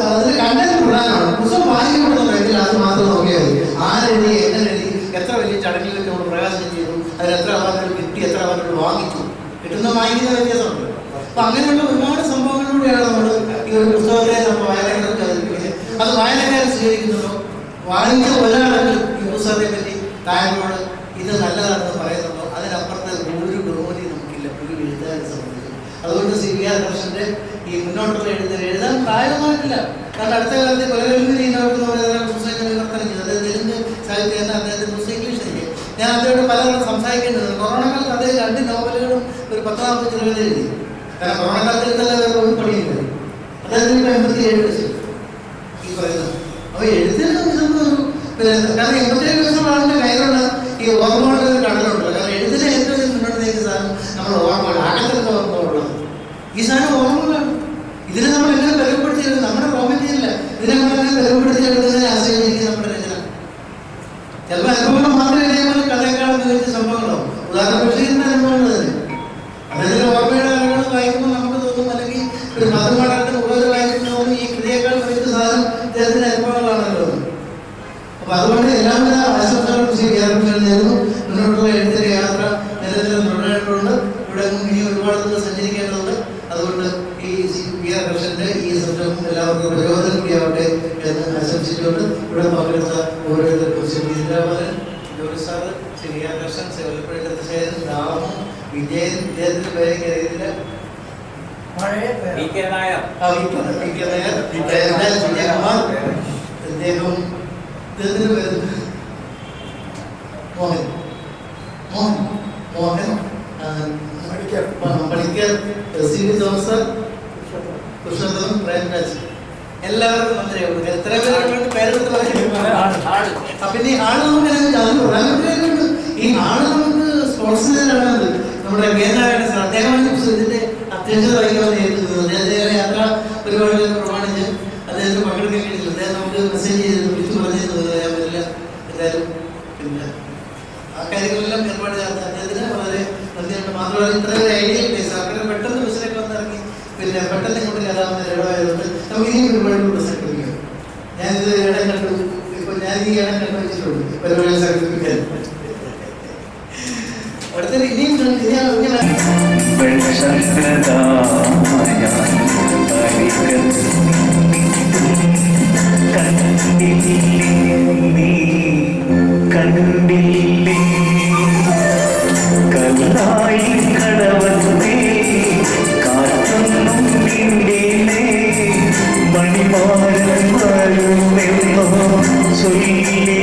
അതിന്റെ കണ്ടന്റ് പ്രധാനമാണ്. പുസ്തകം വായിക്കപ്പെടുന്നുണ്ടെങ്കിൽ അത് മാത്രം നോക്കിയാൽ മതി. ആരെഴുതി, എങ്ങനെ എഴുതി, എത്ര വലിയ ചടങ്ങിൽ വെച്ച് നമ്മൾ പ്രകാശനം ചെയ്തു, അതിന് എത്ര അവാർഡുകൾ കിട്ടി, എത്ര അവാർഡുകൾ വാങ്ങിച്ചു, കിട്ടുന്ന വാങ്ങിക്കുന്ന വ്യത്യാസമുണ്ട്. അപ്പൊ അങ്ങനെയുള്ള ഒരുപാട് സംഭവങ്ങളിലൂടെയാണ് നമ്മൾ ഈ ഒരു പുസ്തകത്തെ നമ്മൾ വായനക്കാർക്ക് അവതരിപ്പിക്കുന്നത്. അത് വായനക്കാരെ സ്വീകരിക്കുന്നുണ്ടോ? വാങ്ങിച്ച ഒരാളെങ്കിലും ഈ പുസ്തകത്തെ പറ്റി താങ്കളോട് ഇത് നല്ലതാണെന്ന് പറയുന്നുണ്ടോ? അതിനപ്പുറത്ത് ഒരു ബഹുമതി നമുക്കില്ല ഒരു എഴുത്തുകാരെ സംബന്ധിച്ച്. അതുകൊണ്ട് CVR കൃഷ്ണന്റെ ഈ മുന്നോട്ടുള്ള എഴുതാൻ പ്രായമായിട്ടില്ല. കാരണം അടുത്ത കാലത്ത് കൊലകൽവിനെ പുസ്തകങ്ങൾ വിവർത്തനം ചെയ്തു. അദ്ദേഹം തെലുങ്ക് സാഹിത്യമാണ്, അദ്ദേഹത്തിന്റെ പുസ്തകം ഇംഗ്ലീഷിലേക്ക്. ഞാൻ അദ്ദേഹത്തോട് പലതവണ സംസാരിക്കേണ്ടത്. കൊറോണ കാലത്ത് അദ്ദേഹം 2 നോവലുകളും ഒരു 10-40 ചെറുകഥ എഴുതി. കാരണം കൊറോണ കാലത്ത് എഴുതല്ല വേറെ ഒരു പണിയില്ല. അദ്ദേഹത്തിന് 87 വയസ്സ് ഈ പറയുന്നത്. അപ്പൊ എഴുത്തിന് കാരണം 87 വയസ്സുള്ള ആളിന്റെ കയ്യിലുള്ള ഈ ഓർമ്മകളുടെ ഒരു കടലുണ്ടല്ലോ. കാരണം എഴുതിന് ഏറ്റവും മുന്നോട്ട് നയിക്കുന്ന സാധനം നമ്മൾ ഓർമ്മകൾ, അകത്തുള്ള ഓർമ്മകളുള്ളത്. ഈ സാധനം ഓർമ്മകളാണ്. ഇതിനെ നമ്മൾ എങ്ങനെ ബലപ്പെടുത്തിയത്? നമ്മുടെ റോമറ്റീരിയല്ല. ഇതിനെ നമ്മളെങ്ങനെ ബലപ്പെടുത്തിയെടുക്കുന്നതിനെ ആശ്രയിച്ചിരിക്കും നമ്മുടെ രചന. ചിലപ്പോൾ അനുഭവങ്ങൾ മാത്രമേ ഇതേപോലെ കഥയെക്കാളും മികച്ച സംഭവങ്ങളോ. ഉദാഹരണം ബഷീറിന്റെ അനുഭവങ്ങൾ തന്നെ. അദ്ദേഹത്തിന്റെ ഓർമ്മയുടെ അനുഭവങ്ങൾ വായിക്കുമ്പോൾ നമുക്ക് തോന്നും, അല്ലെങ്കിൽ ഒരു മതപാഠത്തിന്റെ ഉപകരണം വായിക്കുമ്പോൾ ഈ കൃതിയേക്കാൾ മികച്ച സാധനം അദ്ദേഹത്തിന്റെ അനുഭവങ്ങളാണല്ലോ. അപ്പൊ അതുകൊണ്ട് എല്ലാവിധ ആശംസകളും നേരുന്നു. മുന്നോട്ടുള്ള എഴുത്തിന്റെ യാത്ര നിരന്തരം തുടരേണ്ടതുണ്ട്. ഇവിടെ ഇനി ഒരുപാട് സഞ്ചരിക്കേണ്ടതുണ്ട്. അതുകൊണ്ട് ഈ CVR കൃഷ്ണന്റെ ഈ സംരംഭം എല്ലാവർക്കും പ്രചോദനം കൂടിയാവട്ടെ എന്ന് ആശംസിച്ചുകൊണ്ട് ഇവിടെ പങ്കെടുത്ത ഓരോരുത്തർക്കും ശ്രീ ഇന്ദിരാബാലൻ, ജോലി സാറ്, CVR കൃഷ്ണൻ, സേവലപ്പുഴ രാമു, വിജയൻ, ഇദ്ദേഹത്തിന്റെ പേരൊക്കെ അറിയില്ല, വിജയകുമാർ, ഇദ്ദേഹത്തിന്റെ പേര് മോഹൻ പണിക്കർ, CV തോമസ്, പുരുഷോത്തമൻ, പ്രേംരാജ്, എല്ലാവർക്കും മന്ത്രിയാവും. എത്ര പേരുണ്ട് പേരെടുത്ത് പറയുന്നത്. പിന്നെ ഈ ആള് നമുക്ക് ഈ ആള് നമുക്ക് സ്പോൺസറിനാണ് നമ്മുടെ കേന്ദ്രമായിട്ട് സാർ. അദ്ദേഹമാണ് ഇതിന്റെ അധ്യക്ഷത വഹിക്കാൻ ഏൽക്കുന്നത്. അദ്ദേഹത്തെ യാത്രാ പരിപാടികൾ പ്രമാണിച്ച് അദ്ദേഹത്തിന് പങ്കെടുക്കാൻ കഴിഞ്ഞില്ല. അദ്ദേഹം നമുക്ക് മെസ്സേജ് ചെയ്ത് വിളിച്ചു പറഞ്ഞിരുന്നത് വരാൻ പറ്റില്ല. എന്തായാലും പിന്നെ ആ കാര്യങ്ങളെല്ലാം ഏർപ്പാട് ചേർത്ത് അദ്ദേഹത്തിന് വളരെ നന്ദിയുണ്ട്. മാത്രമല്ല ഇത്രയും ഐഡിയ ഇല്ലേ സാർ, പെട്ടെന്ന് ബസ്സിലേക്ക് വന്നിറങ്ങി പിന്നെ പെട്ടെന്ന് ഇങ്ങോട്ട് കയറാവുന്ന ഇടമായതുകൊണ്ട് നമുക്ക് ഇനിയും പരിപാടികൾ സംഘടിപ്പിക്കാം. ഞാനിത് ഇടം കണ്ടു, ഇപ്പൊ ഞാൻ ഈ ഇടം കണ്ടു വെച്ചിട്ടുണ്ട് പരിപാടികൾ സംഘടിപ്പിക്കാൻ. അടുത്തൊരു ഇനിയും കണ്ടില്ലേ കല്ലായി കടവത്തേ കാറ്റൊന്നും നിന്നില്ലേ മണിമാരൻ വരുമെന്നോ ചൊല്ലില്ലേ.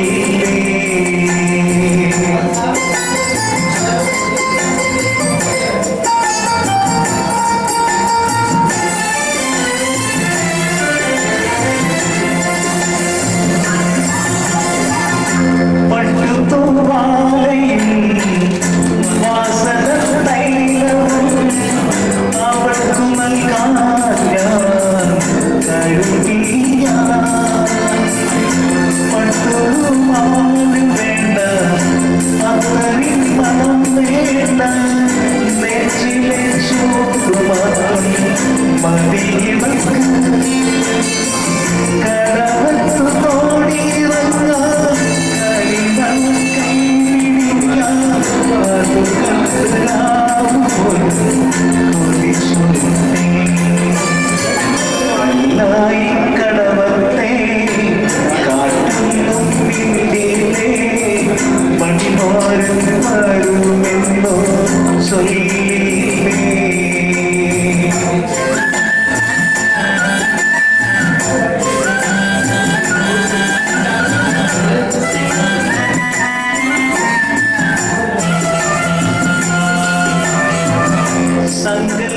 Sangal